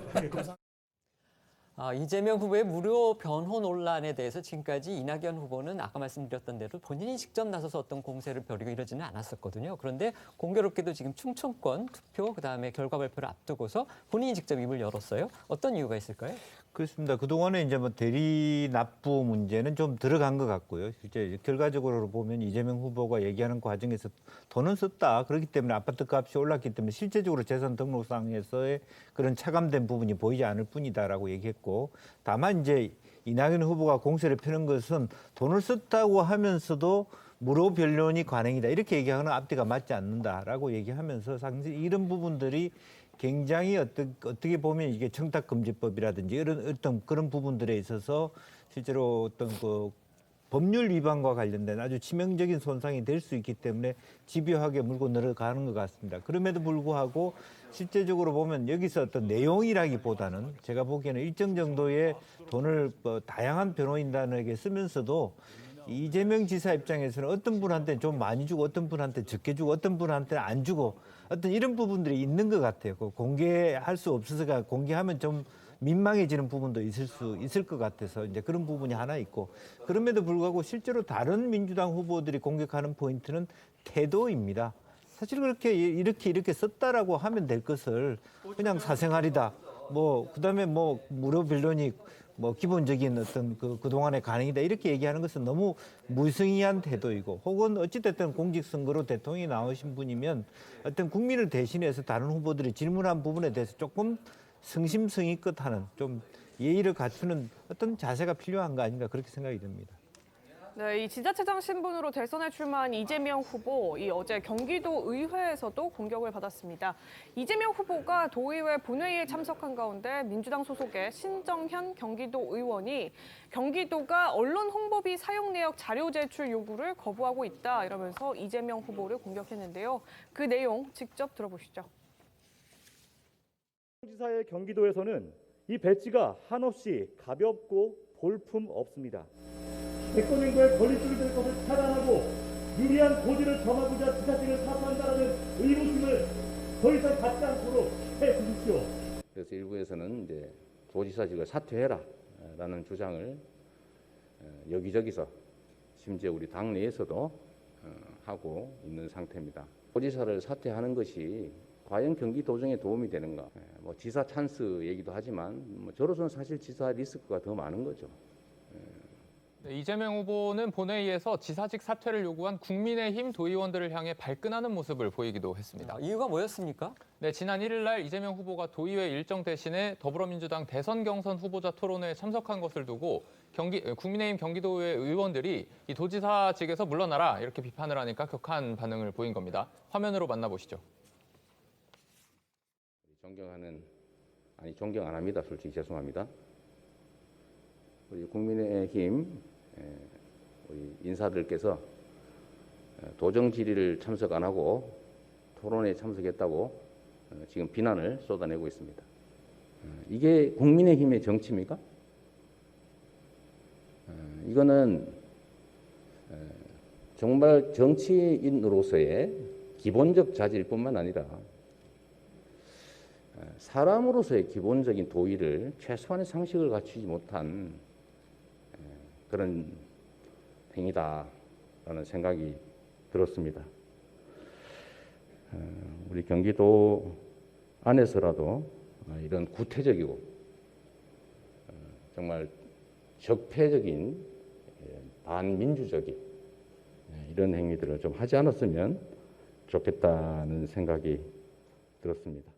이재명 후보의 무료 변호 논란에 대해서 지금까지 이낙연 후보는 아까 말씀드렸던 대로 본인이 직접 나서서 어떤 공세를 벌이고 이러지는 않았었거든요. 그런데 공교롭게도 지금 충청권 투표 그다음에 결과 발표를 앞두고서 본인이 직접 입을 열었어요. 어떤 이유가 있을까요? 그렇습니다. 그동안에 이제 뭐 대리 납부 문제는 좀 들어간 것 같고요. 실제 결과적으로 보면 이재명 후보가 얘기하는 과정에서 돈은 썼다. 그렇기 때문에 아파트 값이 올랐기 때문에 실제적으로 재산 등록상에서의 그런 차감된 부분이 보이지 않을 뿐이다라고 얘기했고, 다만 이제 이낙연 후보가 공세를 펴는 것은 돈을 썼다고 하면서도 무료 변론이 관행이다. 이렇게 얘기하는 앞뒤가 맞지 않는다라고 얘기하면서 상당히 이런 부분들이 굉장히 어떻게 보면 이게 청탁금지법이라든지 이런 어떤 그런 부분들에 있어서 실제로 어떤 그 법률 위반과 관련된 아주 치명적인 손상이 될 수 있기 때문에 집요하게 물고 늘어가는 것 같습니다. 그럼에도 불구하고 실제적으로 보면 여기서 어떤 내용이라기보다는 제가 보기에는 일정 정도의 돈을 다양한 변호인단에게 쓰면서도 이재명 지사 입장에서는 어떤 분한테 좀 많이 주고 어떤 분한테 적게 주고 어떤 분한테는 안 주고 어떤 이런 부분들이 있는 것 같아요. 공개할 수 없어서가 공개하면 좀 민망해지는 부분도 있을 것 같아서 이제 그런 부분이 하나 있고, 그럼에도 불구하고 실제로 다른 민주당 후보들이 공격하는 포인트는 태도입니다. 사실 이렇게 썼다라고 하면 될 것을 그냥 사생활이다. 그다음에 무료 변론이 기본적인 어떤 그동안의 관행이다. 이렇게 얘기하는 것은 너무 무성의한 태도이고, 혹은 어찌됐든 공직선거로 대통령이 나오신 분이면 어떤 국민을 대신해서 다른 후보들이 질문한 부분에 대해서 조금 성심성의껏 하는 좀 예의를 갖추는 어떤 자세가 필요한 거 아닌가 그렇게 생각이 듭니다. 네, 이 지자체장 신분으로 대선에 출마한 이재명 후보, 어제 경기도 의회에서도 공격을 받았습니다. 이재명 후보가 도의회 본회의에 참석한 가운데 민주당 소속의 신정현 경기도 의원이 경기도가 언론 홍보비 사용 내역 자료 제출 요구를 거부하고 있다 이러면서 이재명 후보를 공격했는데요. 그 내용 직접 들어보시죠. 지사의 경기도에서는 이 배지가 한없이 가볍고 볼품 없습니다. 대권 행보에 걸림돌이 될 것을 차단하고 유리한 고지를 점하고자 지사직을 사퇴한다는 의무심을 더 이상 갖지 않도록 해주십시오. 그래서 일부에서는 이제 도지사직을 사퇴해라라는 주장을 여기저기서 심지어 우리 당내에서도 하고 있는 상태입니다. 도지사를 사퇴하는 것이 과연 경기도정에 도움이 되는가? 지사 찬스 얘기도 하지만 저로서는 사실 지사 리스크가 더 많은 거죠. 네, 이재명 후보는 본회의에서 지사직 사퇴를 요구한 국민의힘 도의원들을 향해 발끈하는 모습을 보이기도 했습니다. 이유가 뭐였습니까? 네, 지난 1일 날 이재명 후보가 도의회 일정 대신에 더불어민주당 대선 경선 후보자 토론회에 참석한 것을 두고 국민의힘 경기도의회 의원들이 이 도지사직에서 물러나라 이렇게 비판을 하니까 격한 반응을 보인 겁니다. 화면으로 만나보시죠. 존경 안 합니다. 솔직히 죄송합니다. 우리 국민의힘 우리 인사들께서 도정 질의를 참석 안 하고 토론에 참석했다고 지금 비난을 쏟아내고 있습니다. 이게 국민의힘의 정치입니까? 이거는 정말 정치인으로서의 기본적 자질뿐만 아니라 사람으로서의 기본적인 도의를 최소한의 상식을 갖추지 못한 그런 행위다라는 생각이 들었습니다. 우리 경기도 안에서라도 이런 구태적이고 정말 적폐적인 반민주적인 이런 행위들을 좀 하지 않았으면 좋겠다는 생각이 들었습니다.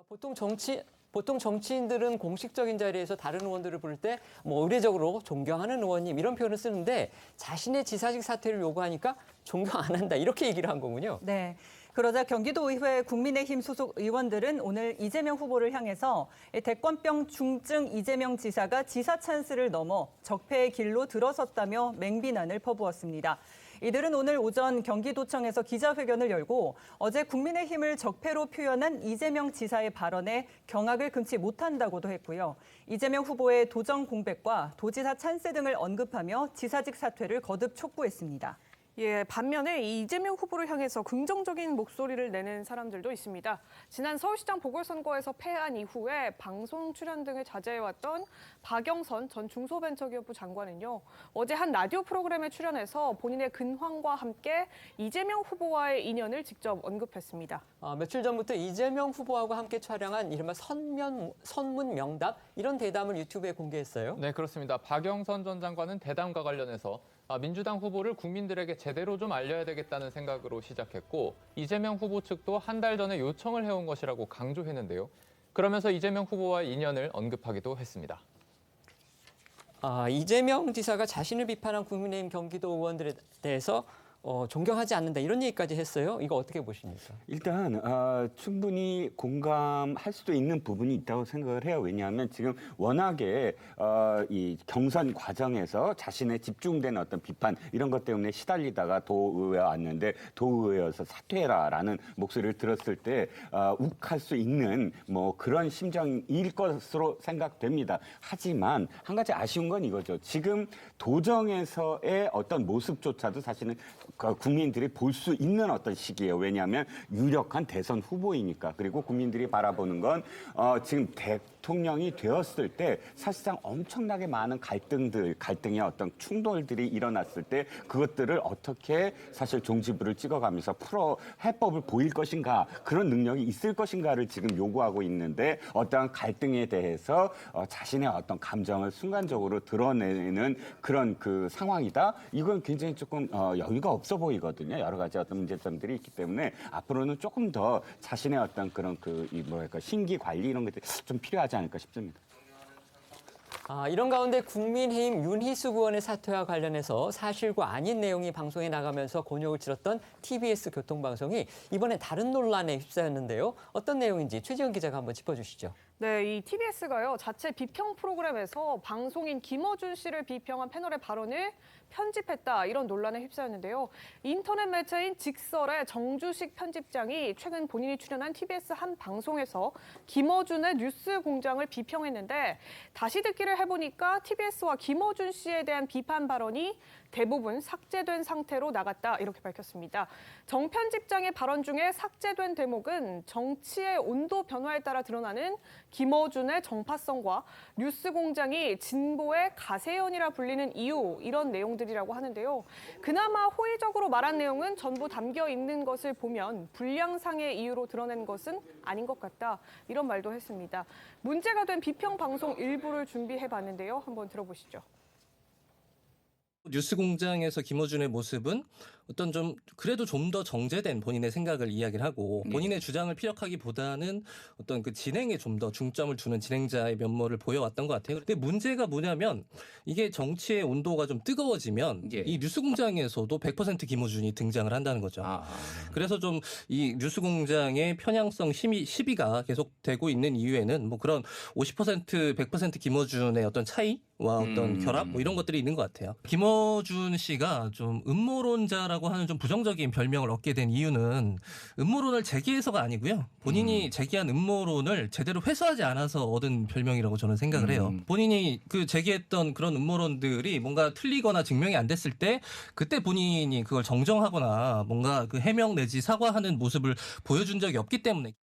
보통 정치 보통 정치인들은 공식적인 자리에서 다른 의원들을 부를 때 뭐 의례적으로 존경하는 의원님 이런 표현을 쓰는데 자신의 지사직 사퇴를 요구하니까 존경 안 한다 이렇게 얘기를 한 거군요. 네. 그러자 경기도의회 국민의힘 소속 의원들은 오늘 이재명 후보를 향해서 대권병 중증 이재명 지사가 지사 찬스를 넘어 적폐의 길로 들어섰다며 맹비난을 퍼부었습니다. 이들은 오늘 오전 경기도청에서 기자회견을 열고 어제 국민의힘을 적폐로 표현한 이재명 지사의 발언에 경악을 금치 못한다고도 했고요. 이재명 후보의 도정 공백과 도지사 찬스 등을 언급하며 지사직 사퇴를 거듭 촉구했습니다. 예, 반면에 이 이재명 후보를 향해서 긍정적인 목소리를 내는 사람들도 있습니다. 지난 서울시장 보궐선거에서 패한 이후에 방송 출연 등을 자제해왔던 박영선 전 중소벤처기업부 장관은요. 어제 한 라디오 프로그램에 출연해서 본인의 근황과 함께 이재명 후보와의 인연을 직접 언급했습니다. 며칠 전부터 이재명 후보하고 함께 촬영한 이른바 선문 명답 이런 대담을 유튜브에 공개했어요. 네, 그렇습니다. 박영선 전 장관은 대담과 관련해서 민주당 후보를 국민들에게 제대로 좀 알려야 되겠다는 생각으로 시작했고 이재명 후보 측도 한 달 전에 요청을 해온 것이라고 강조했는데요. 그러면서 이재명 후보와의 인연을 언급하기도 했습니다. 이재명 지사가 자신을 비판한 국민의힘 경기도 의원들에 대해서 존경하지 않는다 이런 얘기까지 했어요. 이거 어떻게 보십니까? 일단 충분히 공감할 수도 있는 부분이 있다고 생각을 해요. 왜냐하면 지금 워낙에 이 경선 과정에서 자신의 집중된 어떤 비판 이런 것 때문에 시달리다가 도의회에 왔는데 도의회에서 사퇴해라라는 목소리를 들었을 때 욱할 수 있는 뭐 그런 심정일 것으로 생각됩니다. 하지만 한 가지 아쉬운 건 이거죠. 지금 도정에서의 어떤 모습조차도 사실은 국민들이 볼 수 있는 어떤 시기예요. 왜냐하면 유력한 대선 후보이니까. 그리고 국민들이 바라보는 건 지금 대통령이 되었을 때 사실상 엄청나게 많은 갈등의 어떤 충돌들이 일어났을 때 그것들을 어떻게 사실 종지부를 찍어가면서 해법을 보일 것인가 그런 능력이 있을 것인가를 지금 요구하고 있는데 어떠한 갈등에 대해서 자신의 어떤 감정을 순간적으로 드러내는 그런 그 상황이다. 이건 굉장히 조금 여유가 없어 보이거든요. 여러 가지 어떤 문제점들이 있기 때문에 앞으로는 조금 더 자신의 어떤 그런 심기 관리 이런 것들이 좀 필요하지 않을까 싶습니다. 이런 가운데 국민의힘 윤희숙 의원의 사퇴와 관련해서 사실과 아닌 내용이 방송에 나가면서 곤욕을 치렀던 TBS 교통방송이 이번에 다른 논란에 휩싸였는데요. 어떤 내용인지 최지영 기자가 한번 짚어주시죠. 네, 이 TBS가요. 자체 비평 프로그램에서 방송인 김어준 씨를 비평한 패널의 발언을 편집했다 이런 논란에 휩싸였는데요. 인터넷 매체인 직설의 정주식 편집장이 최근 본인이 출연한 TBS 한 방송에서 김어준의 뉴스 공장을 비평했는데 다시 듣기를 해보니까 TBS와 김어준 씨에 대한 비판 발언이 대부분 삭제된 상태로 나갔다 이렇게 밝혔습니다. 정 편집장의 발언 중에 삭제된 대목은 정치의 온도 변화에 따라 드러나는 김어준의 정파성과 뉴스 공장이 진보의 가세연이라 불리는 이유 이런 내용들이라고 하는데요. 그나마 호의적으로 말한 내용은 전부 담겨 있는 것을 보면 불량상의 이유로 드러낸 것은 아닌 것 같다 이런 말도 했습니다. 문제가 된 비평 방송 일부를 준비해봤는데요. 한번 들어보시죠. 뉴스공장에서 김어준의 모습은 어떤 좀 그래도 좀 더 정제된 본인의 생각을 이야기를 하고 본인의 주장을 피력하기보다는 어떤 그 진행에 좀 더 중점을 두는 진행자의 면모를 보여왔던 것 같아요. 근데 문제가 뭐냐면 이게 정치의 온도가 좀 뜨거워지면 이 뉴스공장에서도 100% 김어준이 등장을 한다는 거죠. 그래서 좀 이 뉴스공장의 편향성 시비가 계속되고 있는 이유에는 뭐 그런 50% 100% 김어준의 어떤 차이 와 어떤 결합 뭐 이런 것들이 있는 것 같아요. 김어준 씨가 좀 음모론자라고 하는 좀 부정적인 별명을 얻게 된 이유는 음모론을 제기해서가 아니고요. 본인이 제기한 음모론을 제대로 회수하지 않아서 얻은 별명이라고 저는 생각을 해요. 본인이 그 제기했던 그런 음모론들이 뭔가 틀리거나 증명이 안 됐을 때 그때 본인이 그걸 정정하거나 뭔가 그 해명 내지 사과하는 모습을 보여준 적이 없기 때문에.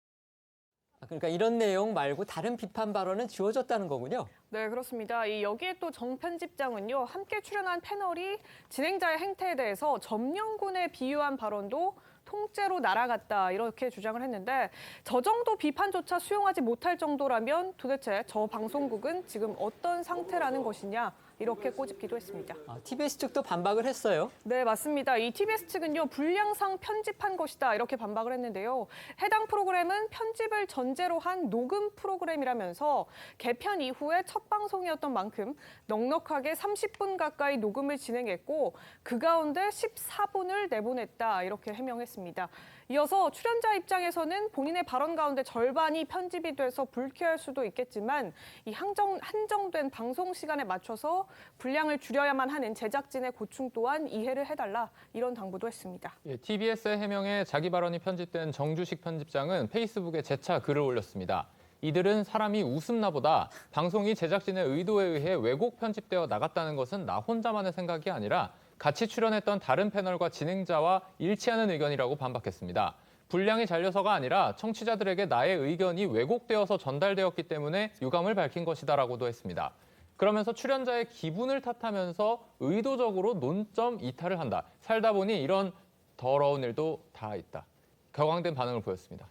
그러니까 이런 내용 말고 다른 비판 발언은 지워졌다는 거군요. 네, 그렇습니다. 여기에 또 정 편집장은요. 함께 출연한 패널이 진행자의 행태에 대해서 점령군에 비유한 발언도 통째로 날아갔다 이렇게 주장을 했는데 저 정도 비판조차 수용하지 못할 정도라면 도대체 저 방송국은 지금 어떤 상태라는 것이냐 이렇게 꼬집기도 했습니다. TBS 측도 반박을 했어요. 네, 맞습니다. 이 TBS 측은요, 불량상 편집한 것이다 이렇게 반박을 했는데요. 해당 프로그램은 편집을 전제로 한 녹음 프로그램이라면서 개편 이후에 첫 방송이었던 만큼 넉넉하게 30분 가까이 녹음을 진행했고 그 가운데 14분을 내보냈다 이렇게 해명했습니다. 이어서 출연자 입장에서는 본인의 발언 가운데 절반이 편집이 돼서 불쾌할 수도 있겠지만 이 한정된 방송 시간에 맞춰서 분량을 줄여야만 하는 제작진의 고충 또한 이해를 해달라 이런 당부도 했습니다. TBS의 해명에 자기 발언이 편집된 정주식 편집장은 페이스북에 재차 글을 올렸습니다. 이들은 사람이 웃음나보다 방송이 제작진의 의도에 의해 왜곡 편집되어 나갔다는 것은 나 혼자만의 생각이 아니라 같이 출연했던 다른 패널과 진행자와 일치하는 의견이라고 반박했습니다. 분량이 잘려서가 아니라 청취자들에게 나의 의견이 왜곡되어서 전달되었기 때문에 유감을 밝힌 것이다라고도 했습니다. 그러면서 출연자의 기분을 탓하면서 의도적으로 논점 이탈을 한다. 살다 보니 이런 더러운 일도 다 있다. 격앙된 반응을 보였습니다.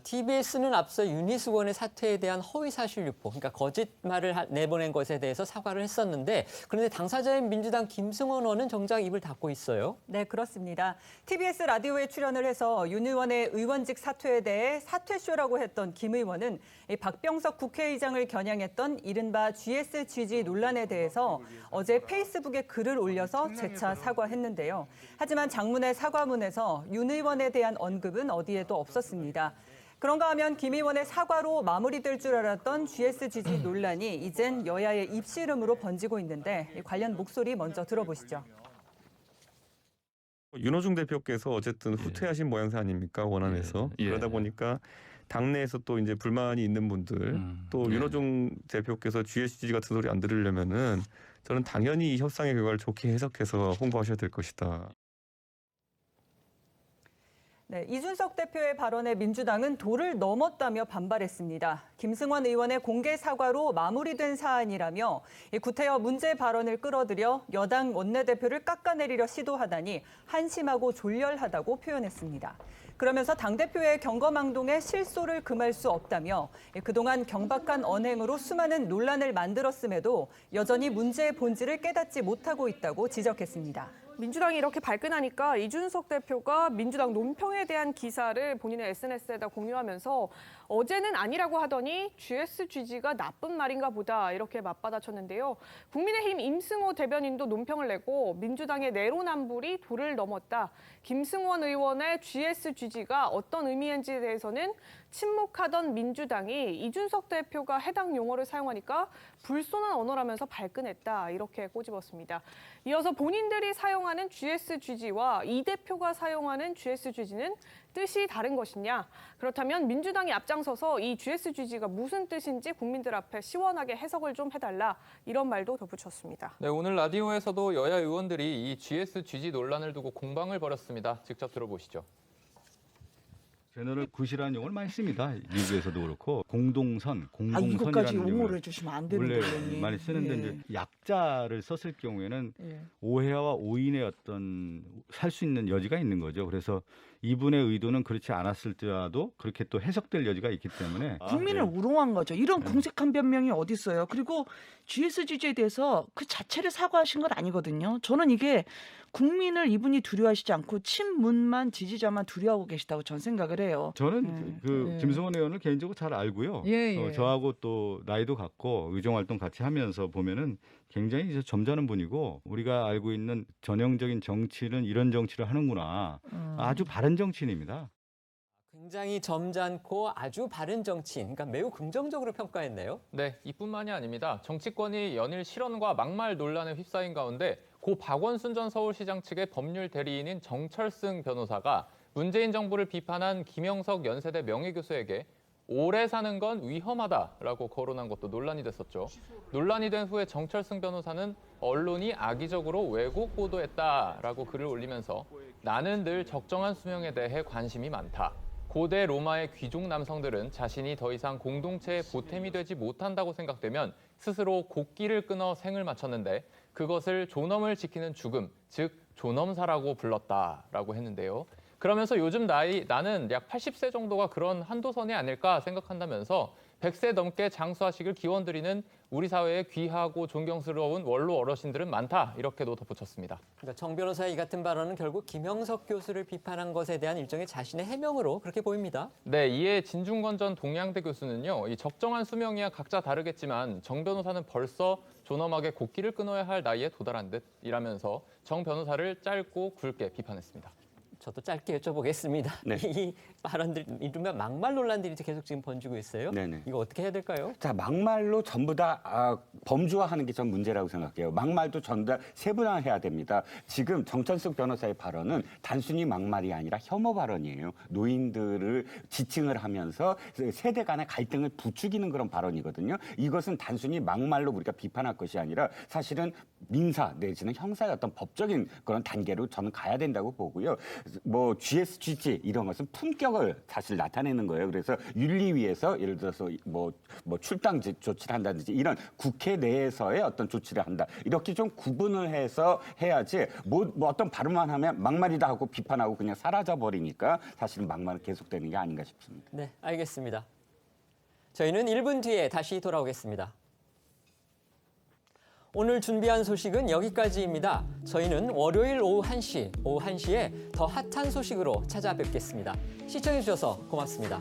TBS는 앞서 윤희숙원의 사퇴에 대한 허위사실 유포, 그러니까 거짓말을 내보낸 것에 대해서 사과를 했었는데 그런데 당사자인 민주당 김승원 의원은 정작 입을 닫고 있어요. 네, 그렇습니다. TBS 라디오에 출연을 해서 윤 의원의 의원직 사퇴에 대해 사퇴쇼라고 했던 김 의원은 박병석 국회의장을 겨냥했던 이른바 GSGG 논란에 대해서 어제 페이스북에 글을 올려서 재차 사과했는데요. 하지만 장문의 사과문에서 윤 의원에 대한 언급은 어디에도 없었습니다. 그런가 하면 김 의원의 사과로 마무리될 줄 알았던 GSGG 논란이 이젠 여야의 입씨름으로 번지고 있는데 관련 목소리 먼저 들어보시죠. 윤호중 대표께서 어쨌든 후퇴하신 모양새 아닙니까, 원안에서. 그러다 보니까 당내에서 또 이제 불만이 있는 분들 또 윤호중 대표께서 GSGG 같은 소리 안 들으려면은 저는 당연히 이 협상의 결과를 좋게 해석해서 홍보하셔야 될 것이다. 네, 이준석 대표의 발언에 민주당은 도를 넘었다며 반발했습니다. 김승원 의원의 공개 사과로 마무리된 사안이라며 구태여 문제 발언을 끌어들여 여당 원내대표를 깎아내리려 시도하다니 한심하고 졸렬하다고 표현했습니다. 그러면서 당대표의 경거망동에 실소를 금할 수 없다며 그동안 경박한 언행으로 수많은 논란을 만들었음에도 여전히 문제의 본질을 깨닫지 못하고 있다고 지적했습니다. 민주당이 이렇게 발끈하니까 이준석 대표가 민주당 논평에 대한 기사를 본인의 SNS에다 공유하면서 어제는 아니라고 하더니 GSGG가 나쁜 말인가 보다 이렇게 맞받아쳤는데요. 국민의힘 임승호 대변인도 논평을 내고 민주당의 내로남불이 도를 넘었다. 김승원 의원의 GSGG가 어떤 의미인지에 대해서는 침묵하던 민주당이 이준석 대표가 해당 용어를 사용하니까 불손한 언어라면서 발끈했다. 이렇게 꼬집었습니다. 이어서 본인들이 사용하는 GSGG와 이 대표가 사용하는 GSGG는 뜻이 다른 것이냐? 그렇다면 민주당이 앞장서서 이 GSGG가 무슨 뜻인지 국민들 앞에 시원하게 해석을 좀 해달라. 이런 말도 덧붙였습니다. 네, 오늘 라디오에서도 여야 의원들이 이 GSGG 논란을 두고 공방을 벌였습니다. 직접 들어보시죠. 제너럴 굿이라는 용어를 많이 씁니다. 미국에서도 그렇고 공동선이라는 이것까지 용어를 해주시면 안 되는데 원래 많이 쓰는데 이제 약자를 썼을 경우에는 오해와 오인의 어떤 살 수 있는 여지가 있는 거죠. 그래서 이분의 의도는 그렇지 않았을지라도 그렇게 또 해석될 여지가 있기 때문에 국민을 우롱한 거죠. 이런 공색한 변명이 어디 있어요. 그리고 GSGG에 대해서 그 자체를 사과하신 건 아니거든요. 저는 이게 국민을 이분이 두려워하시지 않고 친문만 지지자만 두려워하고 계시다고 전 생각을 해요. 저는 김승원 의원을 개인적으로 잘 알고요. 저하고 또 나이도 같고 의정활동 같이 하면서 보면은 굉장히 이제 점잖은 분이고 우리가 알고 있는 전형적인 정치는 이런 정치를 하는구나. 아주 바른 정치인입니다. 굉장히 점잖고 아주 바른 정치인, 그러니까 매우 긍정적으로 평가했네요. 네, 이뿐만이 아닙니다. 정치권이 연일 실언과 막말 논란에 휩싸인 가운데 고 박원순 전 서울시장 측의 법률 대리인인 정철승 변호사가 문재인 정부를 비판한 김영석 연세대 명예교수에게 오래 사는 건 위험하다라고 거론한 것도 논란이 됐었죠. 논란이 된 후에 정철승 변호사는 언론이 악의적으로 왜곡 보도했다라고 글을 올리면서 나는 늘 적정한 수명에 대해 관심이 많다. 고대 로마의 귀족 남성들은 자신이 더 이상 공동체의 보탬이 되지 못한다고 생각되면 스스로 곡기를 끊어 생을 마쳤는데 그것을 존엄을 지키는 죽음, 즉 존엄사라고 불렀다라고 했는데요. 그러면서 요즘 나는 약 80세 정도가 그런 한도선이 아닐까 생각한다면서 100세 넘게 장수하시길 기원드리는 우리 사회의 귀하고 존경스러운 원로 어르신들은 많다. 이렇게도 덧붙였습니다. 그러니까 정 변호사의 이 같은 발언은 결국 김영석 교수를 비판한 것에 대한 일종의 자신의 해명으로 그렇게 보입니다. 네, 이에 진중권 전 동양대 교수는요. 이 적정한 수명이야 각자 다르겠지만 정 변호사는 벌써 존엄하게 곡기를 끊어야 할 나이에 도달한 듯이라면서 정 변호사를 짧고 굵게 비판했습니다. 저도 짧게 여쭤보겠습니다. 네. 이 발언들, 이른바 막말 논란들이 계속 지금 번지고 있어요. 네네. 이거 어떻게 해야 될까요? 자, 막말로 전부 다 범주화하는 게 전 문제라고 생각해요. 막말도 전부 다 세분화해야 됩니다. 지금 정천숙 변호사의 발언은 단순히 막말이 아니라 혐오 발언이에요. 노인들을 지칭을 하면서 세대 간의 갈등을 부추기는 그런 발언이거든요. 이것은 단순히 막말로 우리가 비판할 것이 아니라 사실은 민사 내지는 형사의 어떤 법적인 그런 단계로 저는 가야 된다고 보고요. 뭐 GSGG 이런 것은 품격을 사실 나타내는 거예요. 그래서 윤리위에서 예를 들어서 뭐 출당 조치를 한다든지 이런 국회 내에서의 어떤 조치를 한다. 이렇게 좀 구분을 해서 해야지 뭐 어떤 발언만 하면 막말이다 하고 비판하고 그냥 사라져 버리니까 사실은 막말은 계속되는 게 아닌가 싶습니다. 네, 알겠습니다. 저희는 1분 뒤에 다시 돌아오겠습니다. 오늘 준비한 소식은 여기까지입니다. 저희는 월요일 오후 1시에 더 핫한 소식으로 찾아뵙겠습니다. 시청해주셔서 고맙습니다.